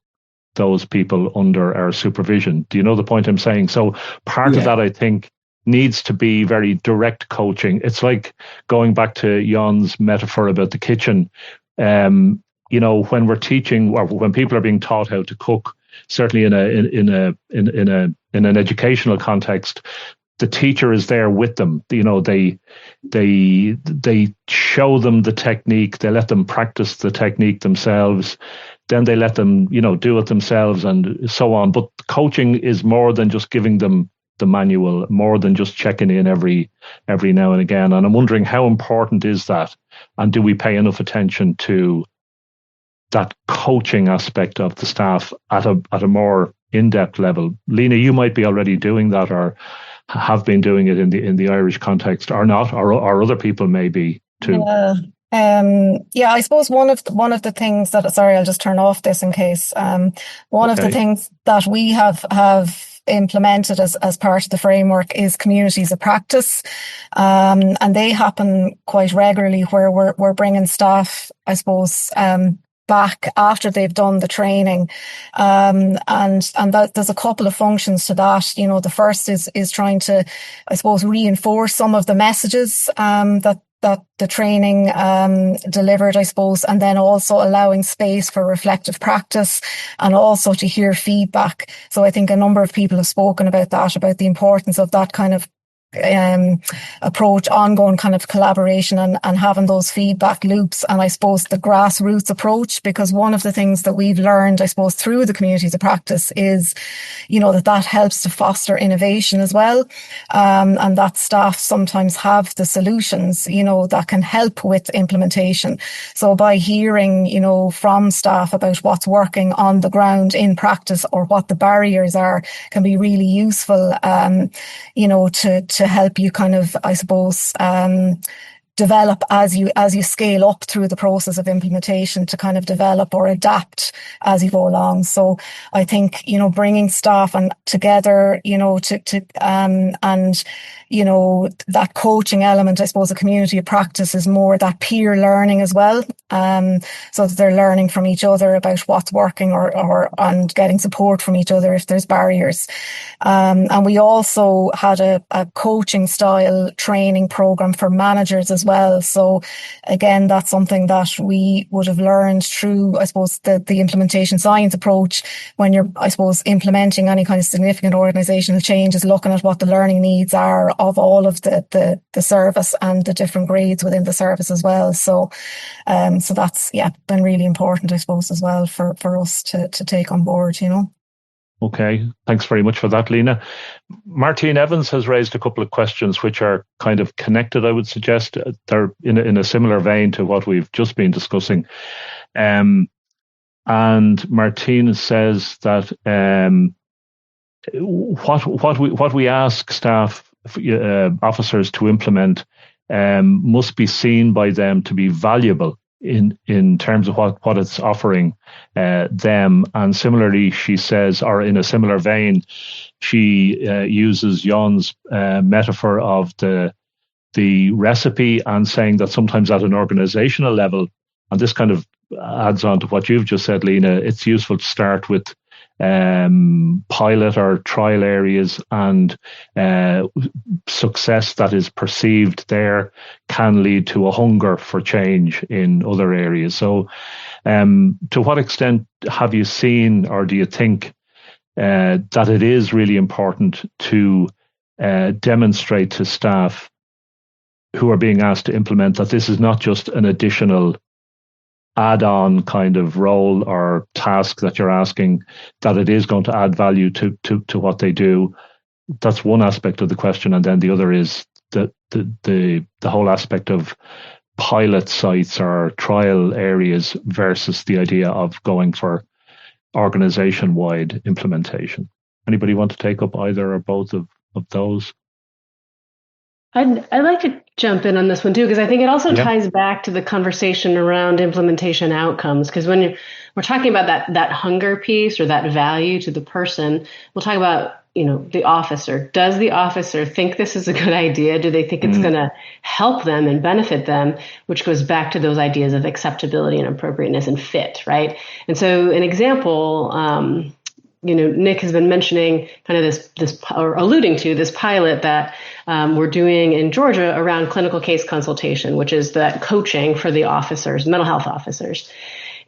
those people under our supervision. Do you know the point I'm saying? So part of that, I think, needs to be very direct coaching. It's like going back to Jan's metaphor about the kitchen. When we're teaching, or when people are being taught how to cook, certainly in an educational context, the teacher is there with them. They show them the technique. They let them practice the technique themselves. Then they let them, do it themselves and so on. But coaching is more than just giving them the manual, more than just checking in every now and again. And I'm wondering, how important is that? And do we pay enough attention to that coaching aspect of the staff at a more in-depth level? Lena, you might be already doing that, or have been doing it in the Irish context, or not, or other people may be too. I suppose one of the things that, sorry, I'll just turn off this in case. One of the things that we have implemented as part of the framework is communities of practice, and they happen quite regularly, where we're bringing staff, I suppose, back after they've done the training, and that there's a couple of functions to that. The first is trying to, I suppose, reinforce some of the messages that the training delivered, I suppose, and then also allowing space for reflective practice and also to hear feedback. So I think a number of people have spoken about that, about the importance of that kind of approach, ongoing kind of collaboration and having those feedback loops. And I suppose the grassroots approach, because one of the things that we've learned, I suppose, through the communities of practice is, that helps to foster innovation as well. And that staff sometimes have the solutions, that can help with implementation. So by hearing, from staff about what's working on the ground in practice or what the barriers are, can be really useful, to help you kind of, I suppose, develop as you scale up through the process of implementation, to kind of develop or adapt as you go along. So I think, bringing staff and together, that coaching element, I suppose, a community of practice is more that peer learning as well. So that they're learning from each other about what's working and getting support from each other if there's barriers. And we also had a coaching style training program for managers as well. So again, that's something that we would have learned through, I suppose, the implementation science approach. When you're, I suppose, implementing any kind of significant organizational change, is looking at what the learning needs are of all of the service and the different grades within the service as well. So that's been really important, I suppose, as well for us to take on board, Okay, thanks very much for that, Lena. Martine Evans has raised a couple of questions which are kind of connected, I would suggest. They're in a similar vein to what we've just been discussing. And Martine says that what we ask staff officers to implement must be seen by them to be valuable in terms of what it's offering them. And similarly, she says, or in a similar vein, she uses Jan's metaphor of the recipe, and saying that sometimes at an organizational level, and this kind of adds on to what you've just said, Lena, it's useful to start with pilot or trial areas, and success that is perceived there can lead to a hunger for change in other areas. So to what extent have you seen, or do you think that it is really important to demonstrate to staff who are being asked to implement that this is not just an additional add-on kind of role or task that you're asking, that it is going to add value to what they do. That's one aspect of the question, and then the other is the whole aspect of pilot sites or trial areas versus the idea of going for organization-wide implementation. Anybody want to take up either or both of those? I'd like to jump in on this one too, because I think it also ties back to the conversation around implementation outcomes. Because when we're talking about that hunger piece or that value to the person, we'll talk about, the officer. Does the officer think this is a good idea? Do they think it's going to help them and benefit them? Which goes back to those ideas of acceptability and appropriateness and fit, right? And so an example, Nick has been mentioning kind of this or alluding to this pilot that we're doing in Georgia around clinical case consultation, which is that coaching for the officers, mental health officers.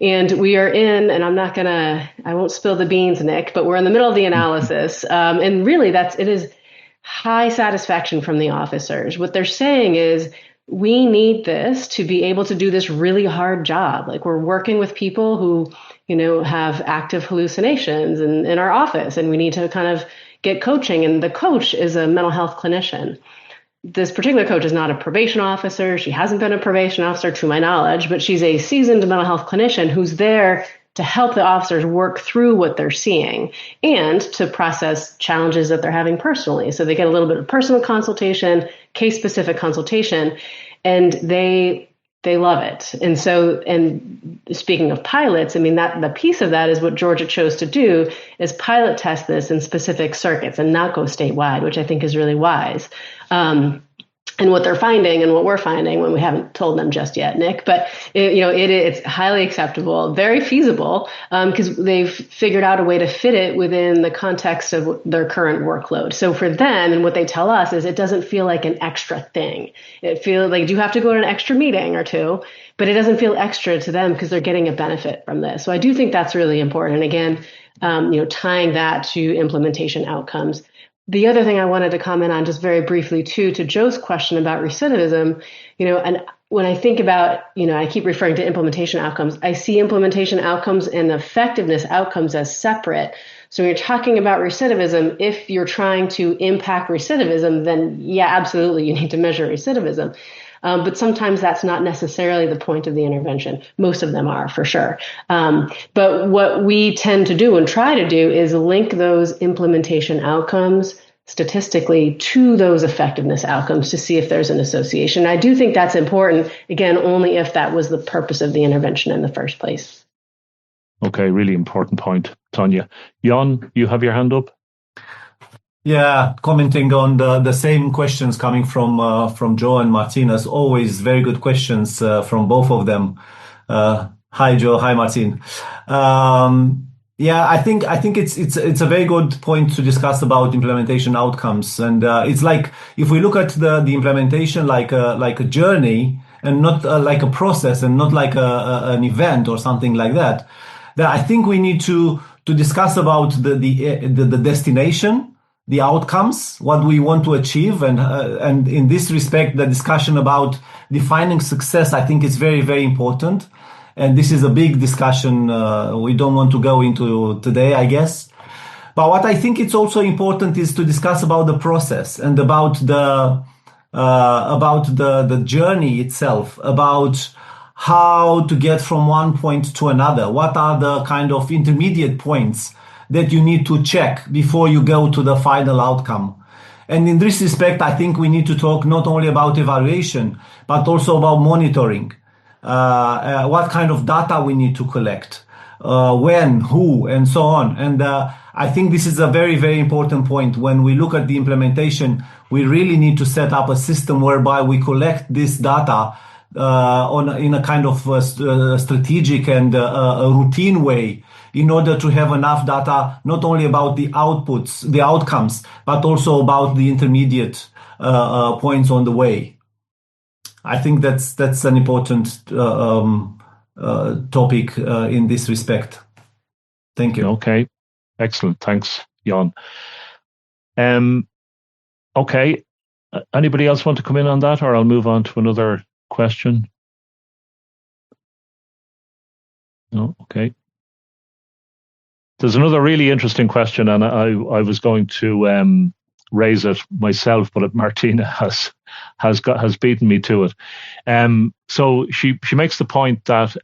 And we are in, and I won't spill the beans, Nick, but we're in the middle of the analysis. And really it is high satisfaction from the officers. What they're saying is, we need this to be able to do this really hard job. Like, we're working with people who, have active hallucinations in our office, and we need to kind of get coaching. And the coach is a mental health clinician. This particular coach is not a probation officer. She hasn't been a probation officer to my knowledge, but she's a seasoned mental health clinician who's there to help the officers work through what they're seeing and to process challenges that they're having personally. So they get a little bit of personal consultation, case-specific consultation, and they love it. And so, and speaking of pilots, I mean, that the piece of that is what Georgia chose to do, is pilot test this in specific circuits and not go statewide, which I think is really wise. And what they're finding and what we're finding, when we haven't told them just yet, Nick, but it's highly acceptable, very feasible, because they've figured out a way to fit it within the context of their current workload. So for them, and what they tell us is, it doesn't feel like an extra thing. It feels like you have to go to an extra meeting or two, but it doesn't feel extra to them because they're getting a benefit from this. So I do think that's really important. And again, tying that to implementation outcomes. The other thing I wanted to comment on just very briefly too, to Joe's question about recidivism, and when I think about, I keep referring to implementation outcomes, I see implementation outcomes and effectiveness outcomes as separate. So when you're talking about recidivism, if you're trying to impact recidivism, then yeah, absolutely, you need to measure recidivism. But sometimes that's not necessarily the point of the intervention. Most of them are, for sure. But what we tend to do and try to do is link those implementation outcomes statistically to those effectiveness outcomes to see if there's an association. I do think that's important, again, only if that was the purpose of the intervention in the first place. Okay, really important point, Tanya. Jan, you have your hand up? Yeah, commenting on the same questions coming from Joe and Martin, as always, very good questions from both of them. Hi Joe, hi Martin. Yeah, I think it's a very good point to discuss about implementation outcomes, and it's like, if we look at the implementation like a journey and not like a process, and not like an event or something like that. That I think we need to discuss about the destination, the outcomes, what we want to achieve, and in this respect, the discussion about defining success, I think, is very, very important. And this is a big discussion we don't want to go into today, I guess. But what I think it's also important is to discuss about the process and about the journey itself, about how to get from one point to another. What are the kind of intermediate points that you need to check before you go to the final outcome? And in this respect, I think we need to talk not only about evaluation, but also about monitoring. What kind of data we need to collect, when, who, and so on. And I think this is a very, very important point. When we look at the implementation, we really need to set up a system whereby we collect this data in a kind of strategic and a routine way, in order to have enough data, not only about the outputs, the outcomes, but also about the intermediate points on the way. I think that's an important topic in this respect. Thank you. Okay, excellent. Thanks, Jan. Okay. Anybody else want to come in on that, or I'll move on to another question? No? Okay. There's another really interesting question, and I was going to raise it myself, but Martina has beaten me to it. So she makes the point that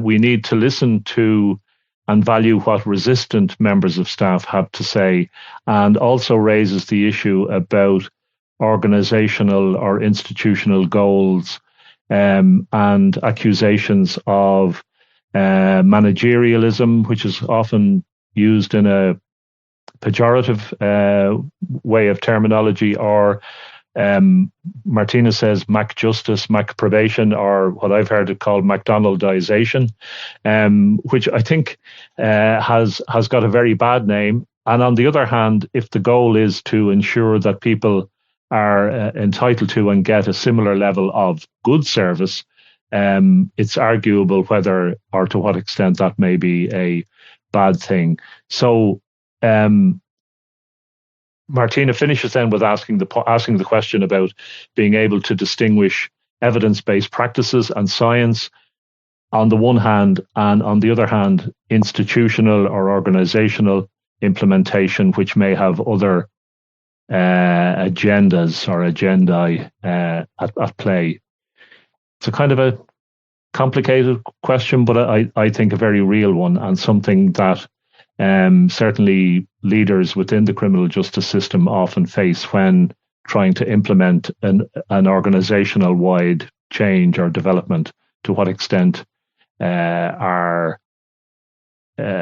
we need to listen to and value what resistant members of staff have to say, and also raises the issue about organizational or institutional goals and accusations of managerialism, which is often used in a pejorative way of terminology, or Martina says Mac justice, Mac probation, or what I've heard it called McDonaldization, which I think has got a very bad name. And on the other hand, if the goal is to ensure that people are entitled to and get a similar level of good service, it's arguable whether or to what extent that may be a bad thing. So Martina finishes then with asking the question about being able to distinguish evidence-based practices and science on the one hand, and on the other hand, institutional or organizational implementation, which may have other agendas or agendae at play. It's a kind of a complicated question, but I think a very real one, and something that certainly leaders within the criminal justice system often face when trying to implement an organizational wide change or development. To what extent are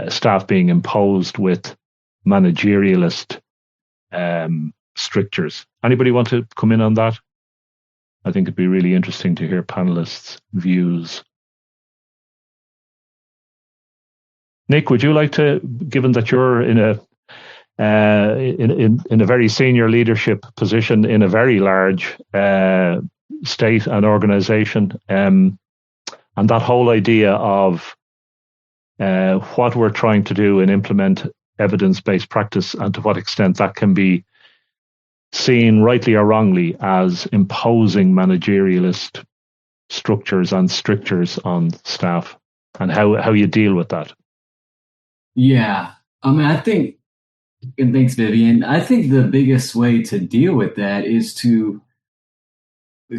staff being imposed with managerialist strictures? Anybody want to come in on that? I think it'd be really interesting to hear panelists' views. Nick, would you like to, given that you're in a very senior leadership position in a very large state and organization, and that whole idea of what we're trying to do and implement evidence-based practice, and to what extent that can be seen, rightly or wrongly, as imposing managerialist structures and strictures on staff, and how you deal with that. Yeah, I mean, I think, and thanks, Vivian. I think the biggest way to deal with that is to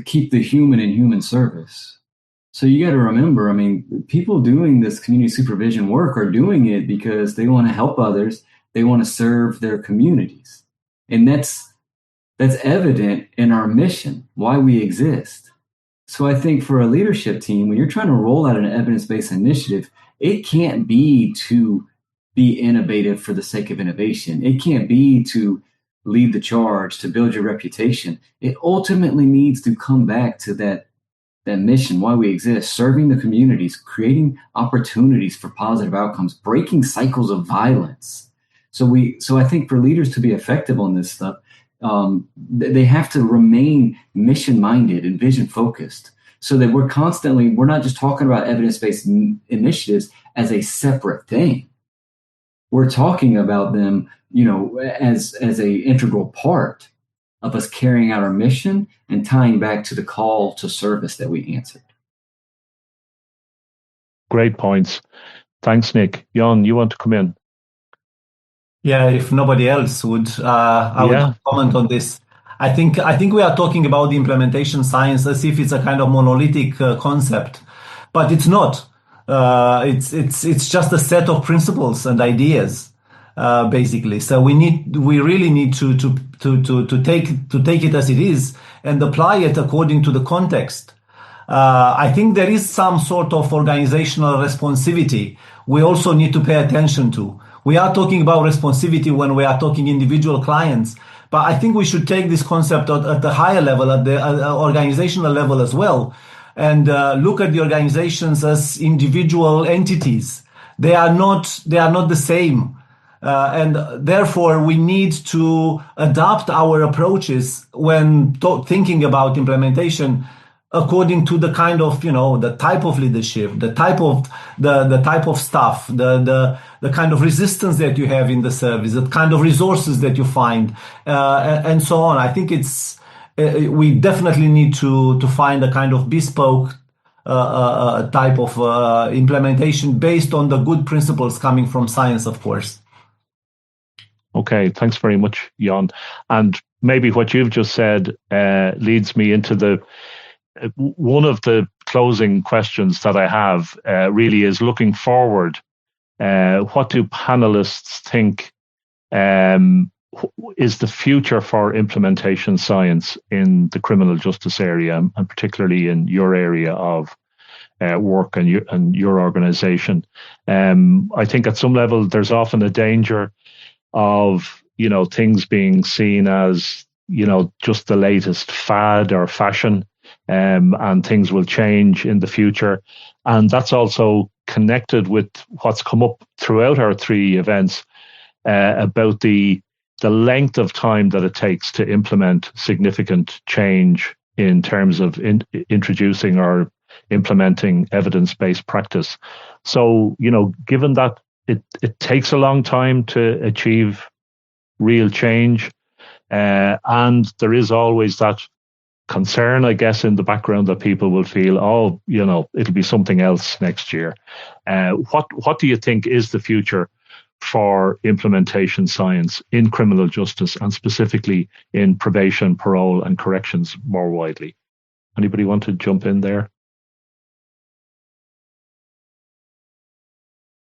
keep the human in human service. So you got to remember, I mean, people doing this community supervision work are doing it because they want to help others. They want to serve their communities. And that's evident in our mission, why we exist. So I think for a leadership team, when you're trying to roll out an evidence-based initiative, it can't be to be innovative for the sake of innovation. It can't be to lead the charge, to build your reputation. It ultimately needs to come back to that mission, why we exist, serving the communities, creating opportunities for positive outcomes, breaking cycles of violence. So I think for leaders to be effective on this stuff, they have to remain mission-minded and vision-focused, so that we're not just talking about evidence-based initiatives as a separate thing. We're talking about them, as a integral part of us carrying out our mission and tying back to the call to service that we answered. Great points. Thanks, Nick. Jan, you want to come in? Yeah, if nobody else would, I would comment on this. I think we are talking about the implementation science as if it's a kind of monolithic concept, but it's not. It's just a set of principles and ideas, basically. So we really need to take it as it is and apply it according to the context. I think there is some sort of organizational responsivity we also need to pay attention to. We are talking about responsivity when we are talking individual clients, but I think we should take this concept at the higher level, at the organizational level as well, and look at the organizations as individual entities. They are not the same, and therefore we need to adapt our approaches when thinking about implementation according to the kind of, the type of leadership, the type of staff, the kind of resistance that you have in the service, the kind of resources that you find, and so on. I think we definitely need to find a kind of bespoke type of implementation based on the good principles coming from science, of course. Okay, thanks very much, Jan. And maybe what you've just said leads me into one of the closing questions that I have really is looking forward. What do panelists think is the future for implementation science in the criminal justice area, and particularly in your area of work and your organization? I think at some level there's often a danger of things being seen as just the latest fad or fashion, and things will change in the future. And that's also connected with what's come up throughout our three events about the length of time that it takes to implement significant change in terms of introducing or implementing evidence-based practice. So, given that it takes a long time to achieve real change, and there is always that concern, I guess, in the background that people will feel, it'll be something else next year. What do you think is the future for implementation science in criminal justice, and specifically in probation, parole, and corrections more widely? Anybody want to jump in there?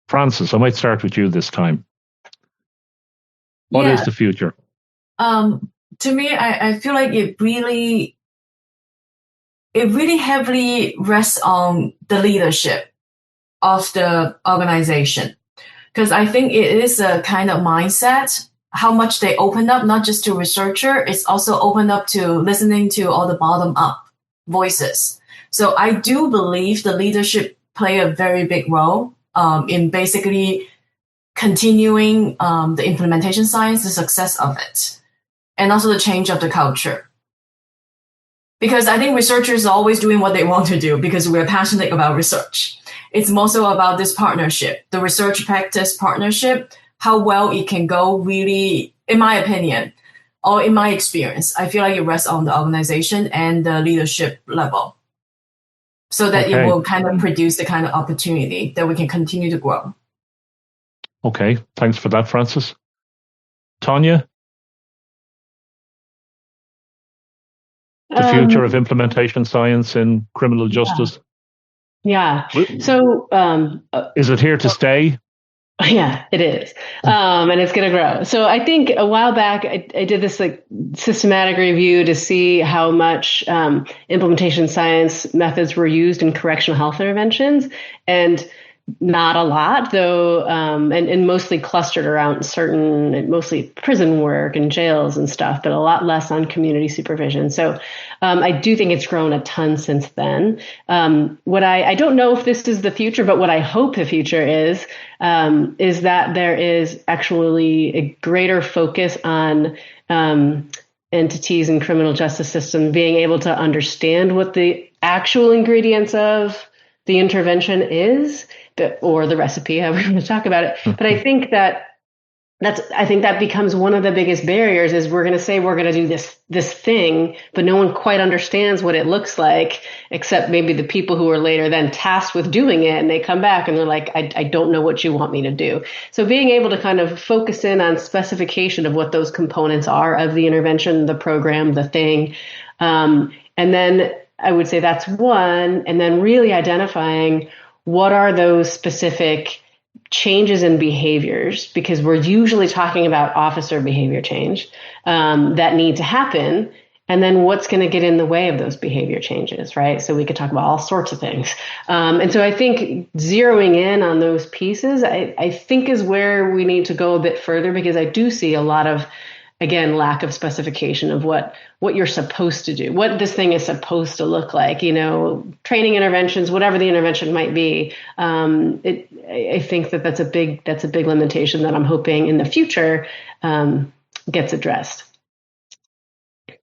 Francis, I might start with you this time. What is the future? To me, I feel like it really heavily rests on the leadership of the organization. Because I think it is a kind of mindset, how much they open up, not just to researcher, it's also open up to listening to all the bottom-up voices. So I do believe the leadership play a very big role in basically continuing the implementation science, the success of it, and also the change of the culture. Because I think researchers are always doing what they want to do because we're passionate about research. It's more so about this partnership, the research practice partnership, how well it can go really, in my opinion, or in my experience, I feel like it rests on the organization and the leadership level so that it will kind of produce the kind of opportunity that we can continue to grow. Okay, thanks for that, Francis. Tanya? The future of implementation science in criminal justice? Yeah. So, is it here to stay? Yeah, it is. And it's going to grow. So I think a while back, I did this systematic review to see how much implementation science methods were used in correctional health interventions. And not a lot, though, and mostly clustered around mostly prison work and jails and stuff, but a lot less on community supervision. So I do think it's grown a ton since then. What I don't know if this is the future, but what I hope the future is that there is actually a greater focus on entities in criminal justice system being able to understand what the actual ingredients of the intervention is, or the recipe, however you want to talk about it. But I think that becomes one of the biggest barriers is we're going to say we're going to do this thing, but no one quite understands what it looks like, except maybe the people who are later then tasked with doing it, and they come back and they're like, I don't know what you want me to do. So being able to kind of focus in on specification of what those components are of the intervention, the program, the thing, and then I would say that's one, and then really identifying what are those specific changes in behaviors, because we're usually talking about officer behavior change that need to happen, and then what's going to get in the way of those behavior changes, right? So we could talk about all sorts of things. And so I think zeroing in on those pieces, I think is where we need to go a bit further, because I do see a lot of, again, lack of specification of what you're supposed to do, what this thing is supposed to look like, training interventions, whatever the intervention might be. I think that's a big limitation that I'm hoping in the future gets addressed.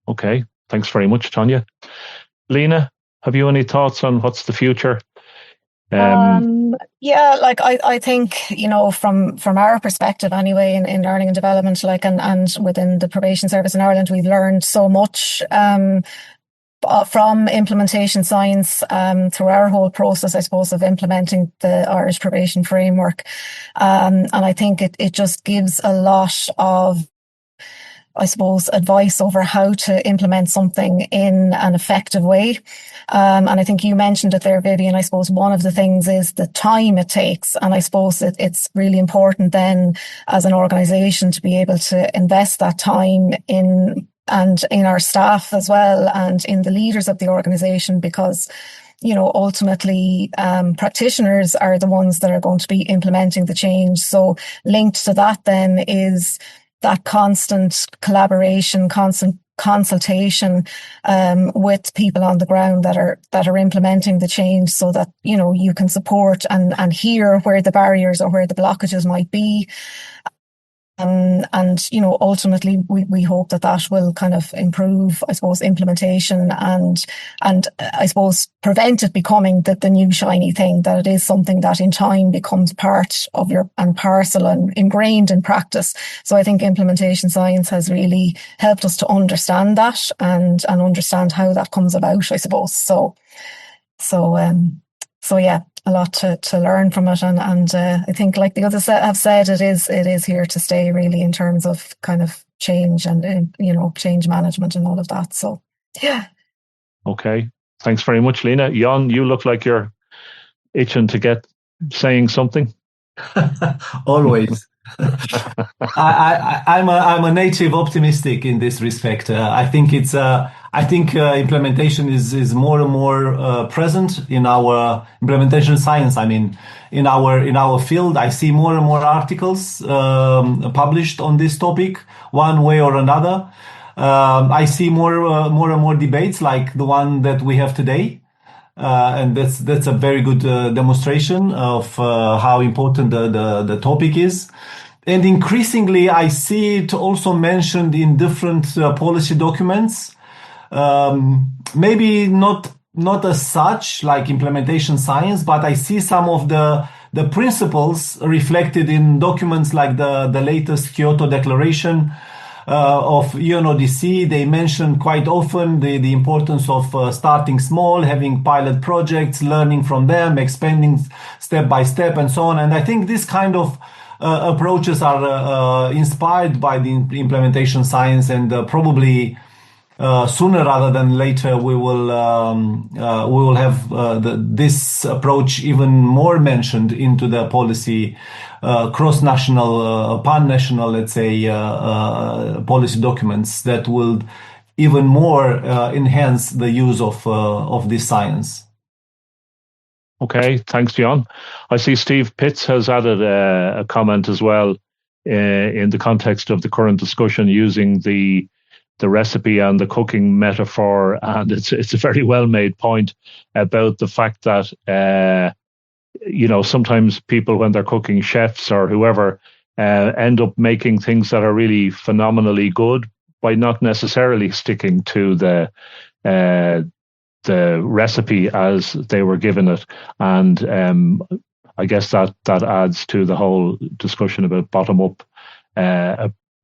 Okay, thanks very much, Tanya. Lena, have you any thoughts on what's the future? Yeah, like I think, from our perspective anyway, in learning and development, like and within the probation service in Ireland, we've learned so much from implementation science through our whole process, I suppose, of implementing the Irish probation framework. And I think it just gives a lot of, I suppose, advice over how to implement something in an effective way. And I think you mentioned it there, Vivian. I suppose one of the things is the time it takes. And I suppose it's really important then as an organisation to be able to invest that time in our staff as well and in the leaders of the organisation, because ultimately, practitioners are the ones that are going to be implementing the change. So linked to that then is that constant collaboration, constant consultation with people on the ground that are implementing the change, so that you can support and hear where the barriers or where the blockages might be. And ultimately we hope that will kind of improve, I suppose, implementation and I suppose prevent it becoming the new shiny thing, that it is something that in time becomes part of your and parcel and ingrained in practice. So I think implementation science has really helped us to understand that and understand how that comes about, I suppose. So yeah, a lot to learn from it, and I think, like the others have said, it is here to stay, really, in terms of kind of change and change management and all of that. So yeah. Okay, thanks very much, Lena. Jan, you look like you're itching to get saying something. Always. I'm a native optimistic in this respect. I think implementation is more and more present in our implementation science. I mean, in our field, I see more and more articles published on this topic, one way or another. I see more and more debates like the one that we have today. And that's a very good demonstration of how important the topic is. And increasingly, I see it also mentioned in different policy documents. Maybe not as such like implementation science, but I see some of the principles reflected in documents like the latest Kyoto Declaration of UNODC. They mention quite often the importance of starting small, having pilot projects, learning from them, expanding step by step, and so on. And I think this kind of approaches are inspired by the implementation science, and probably sooner rather than later we will have this approach even more mentioned into the policy, cross-national, pan-national, let's say, policy documents that will even more enhance the use of this science. Okay, thanks, John. I see Steve Pitts has added a comment as well in the context of the current discussion, using the recipe and the cooking metaphor, and it's a very well made point about the fact that sometimes people, when they're cooking, chefs or whoever, end up making things that are really phenomenally good by not necessarily sticking to the recipe as they were given it. And I guess that adds to the whole discussion about bottom-up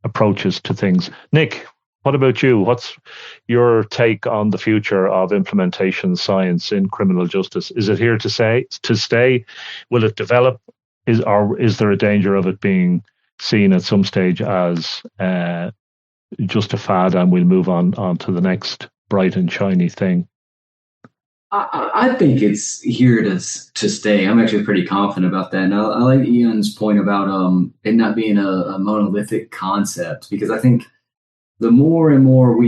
approaches to things. Nick, what about you? What's your take on the future of implementation science in criminal justice? Is it here to stay? Will it develop? Is there a danger of it being seen at some stage as just a fad, and we'll move on to the next bright and shiny thing? I think it's here to stay. I'm actually pretty confident about that. And I like Ian's point about it not being a monolithic concept, because I think the more and more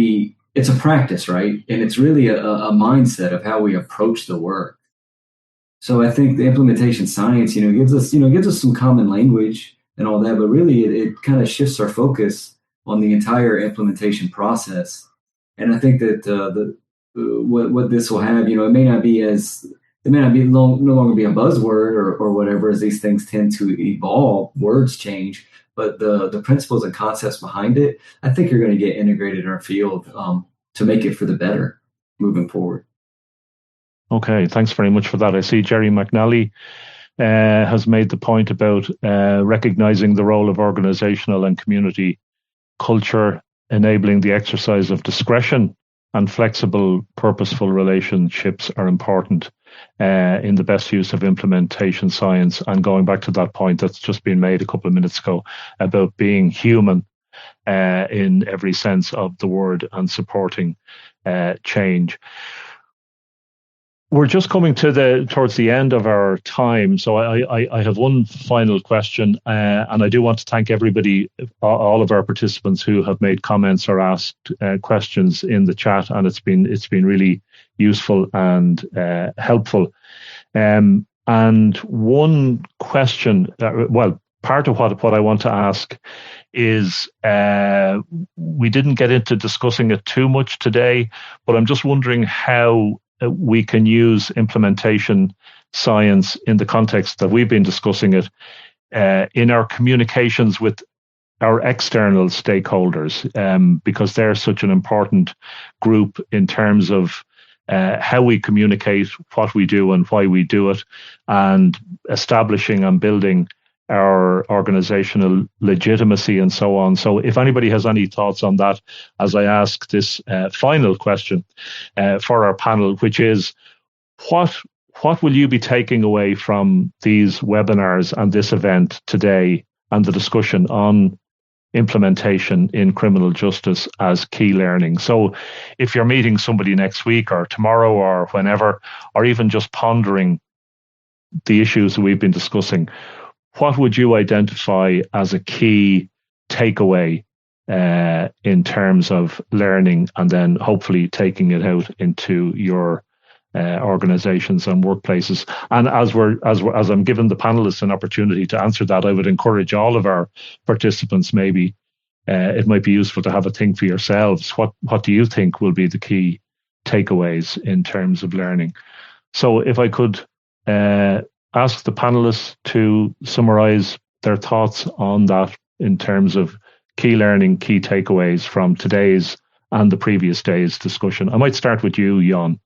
it's a practice, right? And it's really a mindset of how we approach the work. So I think the implementation science, gives us some common language and all that, but really it kind of shifts our focus on the entire implementation process. And I think that what this will have, it may not be no longer be a buzzword or whatever, as these things tend to evolve, words change. But the principles and concepts behind it, I think, are going to get integrated in our field to make it for the better moving forward. Okay, thanks very much for that. I see Jerry McNally has made the point about recognizing the role of organizational and community culture, enabling the exercise of discretion, and flexible, purposeful relationships are important in the best use of implementation science. And going back to that point that's just been made a couple of minutes ago about being human in every sense of the word and supporting change. We're just coming towards the end of our time, so I have one final question, and I do want to thank everybody, all of our participants who have made comments or asked questions in the chat, and it's been really useful and helpful. And one question, part of what I want to ask is we didn't get into discussing it too much today, but I'm just wondering how we can use implementation science in the context that we've been discussing it in our communications with our external stakeholders, because they're such an important group in terms of how we communicate, what we do and why we do it, and establishing and building our organizational legitimacy and so on. So if anybody has any thoughts on that, as I ask this final question for our panel, which is, what will you be taking away from these webinars and this event today and the discussion on implementation in criminal justice as key learning? So if you're meeting somebody next week or tomorrow or whenever, or even just pondering the issues that we've been discussing, what would you identify as a key takeaway in terms of learning, and then hopefully taking it out into your organizations and workplaces? And as I'm giving the panelists an opportunity to answer that, I would encourage all of our participants, maybe it might be useful to have a think for yourselves. What do you think will be the key takeaways in terms of learning? So if I could ask the panelists to summarize their thoughts on that in terms of key learning, key takeaways from today's and the previous day's discussion. I might start with you, Jan.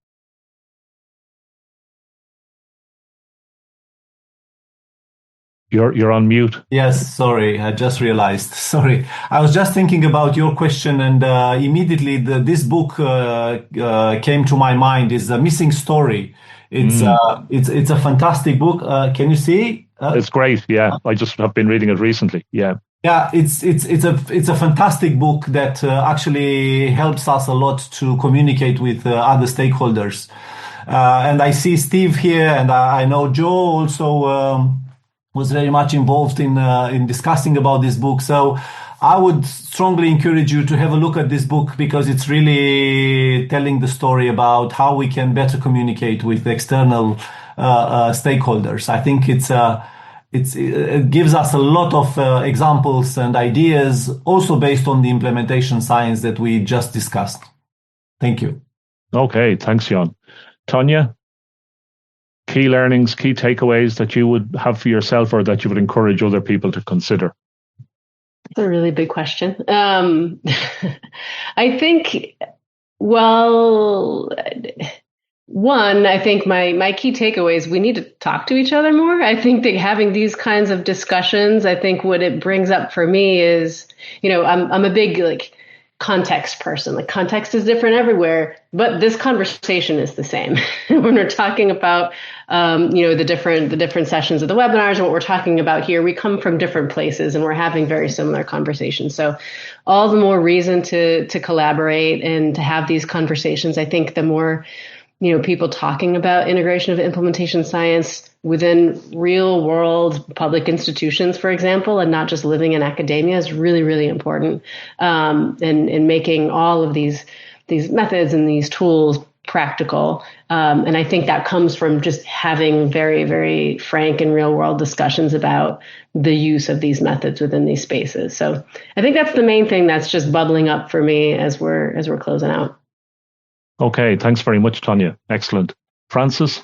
You're on mute. Yes, sorry, I just realized. Sorry, I was just thinking about your question, and immediately this book came to my mind. Is The Missing Story. It's a fantastic book. Can you see? It's great. Yeah, I just have been reading it recently. Yeah. Yeah, it's a fantastic book that actually helps us a lot to communicate with other stakeholders. And I see Steve here, and I know Joe also was very much involved in discussing about this book. So I would strongly encourage you to have a look at this book, because it's really telling the story about how we can better communicate with external stakeholders. I think it gives us a lot of examples and ideas, also based on the implementation science that we just discussed. Thank you. Okay, thanks, Jan. Tanya, key learnings, key takeaways that you would have for yourself or that you would encourage other people to consider? It's a really big question. I think, well, one, I think my key takeaway is we need to talk to each other more. I think that having these kinds of discussions, I think what it brings up for me is, I'm a big context person. Context is different everywhere, but this conversation is the same. When we're talking about the different sessions of the webinars and what we're talking about here, we come from different places and we're having very similar conversations. So all the more reason to collaborate and to have these conversations. I think the more people talking about integration of implementation science within real world public institutions, for example, and not just living in academia is really, really important in making all of these methods and these tools practical. And I think that comes from just having very, very frank and real world discussions about the use of these methods within these spaces. So I think that's the main thing that's just bubbling up for me as we're closing out. Okay, thanks very much, Tanya. Excellent. Francis?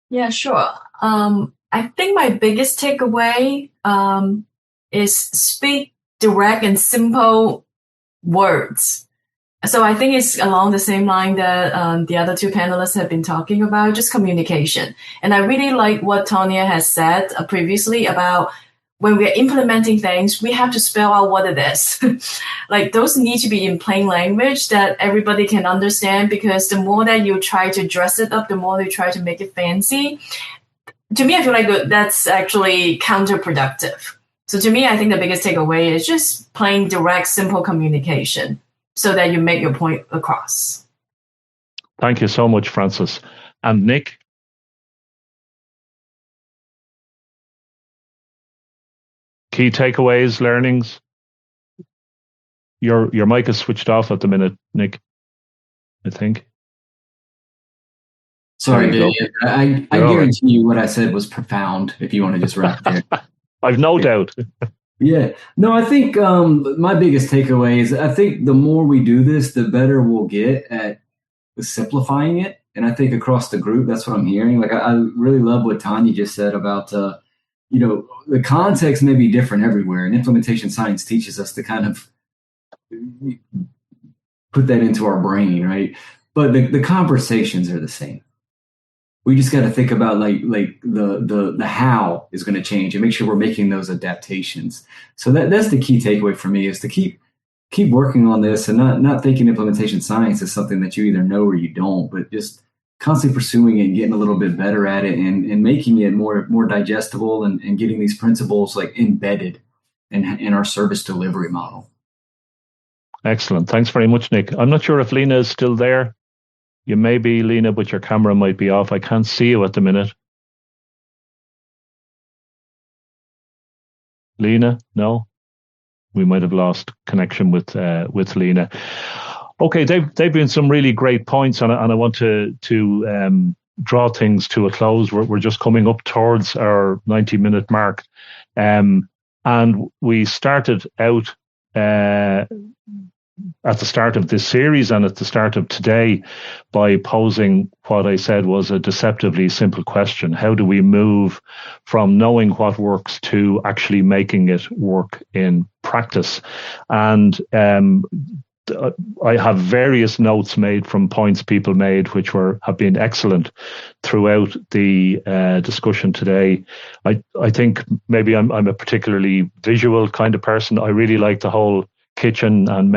Yeah, sure. I think my biggest takeaway is speak direct and simple words. So I think it's along the same line that the other two panelists have been talking about, just communication. And I really like what Tanya has said previously about when we're implementing things, we have to spell out what it is. Like those need to be in plain language that everybody can understand, because the more that you try to dress it up, the more you try to make it fancy. To me, I feel like that's actually counterproductive. So to me, I think the biggest takeaway is just plain, direct, simple communication, so that you make your point across. Thank you so much, Francis. And Nick? Key takeaways, learnings? Your mic is switched off at the minute, Nick, I think. Sorry, Vivian. I guarantee you what I said was profound, if you want to just wrap there. I've no doubt. Yeah. No, I think my biggest takeaway is I think the more we do this, the better we'll get at simplifying it. And I think across the group, that's what I'm hearing. Like, I really love what Tanya just said about, the context may be different everywhere. And implementation science teaches us to kind of put that into our brain, right? But the conversations are the same. We just got to think about like the how is going to change and make sure we're making those adaptations. So that's the key takeaway for me, is to keep working on this and not thinking implementation science is something that you either know or you don't, but just constantly pursuing it and getting a little bit better at it and making it more digestible and getting these principles like embedded in our service delivery model. Excellent. Thanks very much, Nick. I'm not sure if Lena is still there. You may be, Lena, but your camera might be off. I can't see you at the minute. Lena, no? We might have lost connection with Lena. Okay, they've been some really great points, and I want to draw things to a close. We're just coming up towards our 90-minute mark. And we started out at the start of this series and at the start of today by posing what I said was a deceptively simple question. How do we move from knowing what works to actually making it work in practice? And I have various notes made from points people made, which have been excellent throughout the discussion today. I think maybe I'm a particularly visual kind of person. I really like the whole kitchen and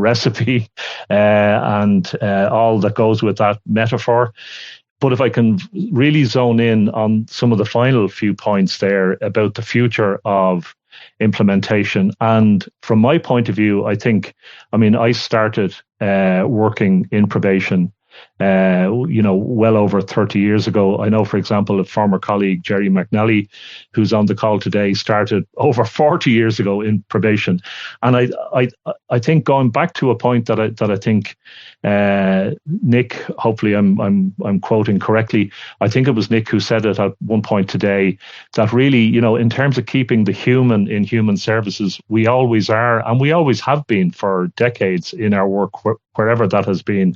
recipe and all that goes with that metaphor. But if I can really zone in on some of the final few points there about the future of implementation. And from my point of view, I started working in probation well over 30 years ago. I know, for example, a former colleague, Jerry McNally, who's on the call today, started over 40 years ago in probation. And I think going back to a point that I think Nick, hopefully I'm quoting correctly, I think it was Nick who said it at one point today, that really, in terms of keeping the human in human services, we always are, and we always have been for decades in our work, wherever that has been,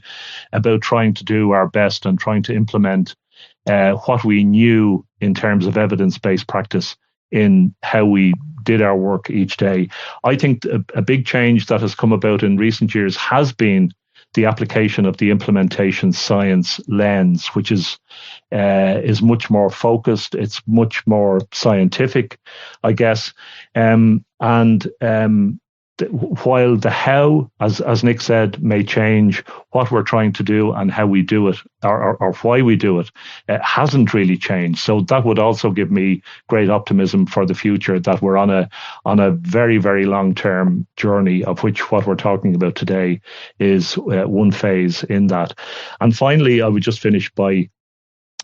about trying to do our best and trying to implement what we knew in terms of evidence-based practice in how we did our work each day. I think a big change that has come about in recent years has been the application of the implementation science lens, which is much more focused. It's much more scientific, I guess. While the how, as Nick said, may change, what we're trying to do and how we do it, or why we do it, hasn't really changed. So that would also give me great optimism for the future, that we're on a very, very long-term journey, of which what we're talking about today is one phase in that. And finally, I would just finish by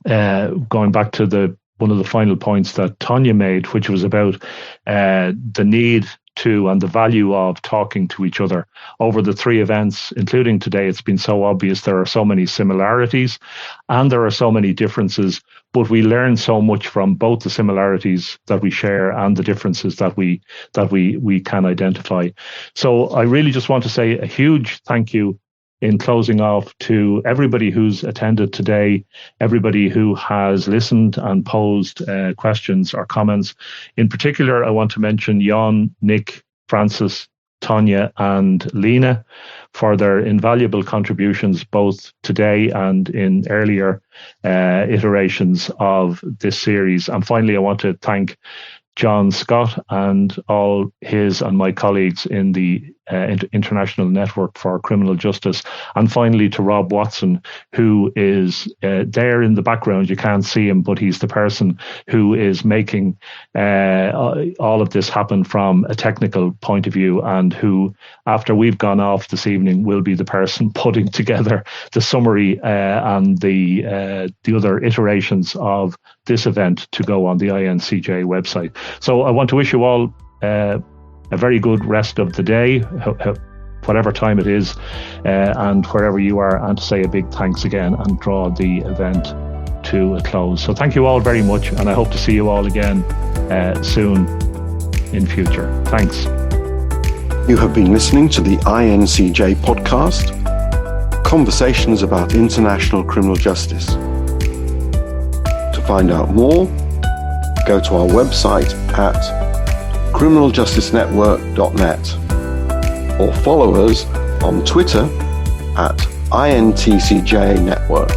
going back to one of the final points that Tanya made, which was about the need to and the value of talking to each other. Over the three events, including today, it's been so obvious there are so many similarities and there are so many differences, but we learn so much from both the similarities that we share and the differences that we can identify. So I really just want to say a huge thank you in closing off to everybody who's attended today, everybody who has listened and posed questions or comments. In particular, I want to mention Jan, Nick, Francis, Tanya and Lena for their invaluable contributions both today and in earlier iterations of this series. And finally, I want to thank John Scott and all his and my colleagues in the International Network for Criminal Justice. And finally, to Rob Watson, who is there in the background. You can't see him, but he's the person who is making all of this happen from a technical point of view, and who, after we've gone off this evening, will be the person putting together the summary and the other iterations of this event to go on the INCJ website. So I want to wish you all a very good rest of the day, whatever time it is, and wherever you are, and to say a big thanks again and draw the event to a close. So thank you all very much, and I hope to see you all again soon in future. Thanks. You have been listening to the INCJ podcast, Conversations about International Criminal Justice. To find out more, go to our website at criminaljusticenetwork.net or follow us on Twitter at INTCJ Network.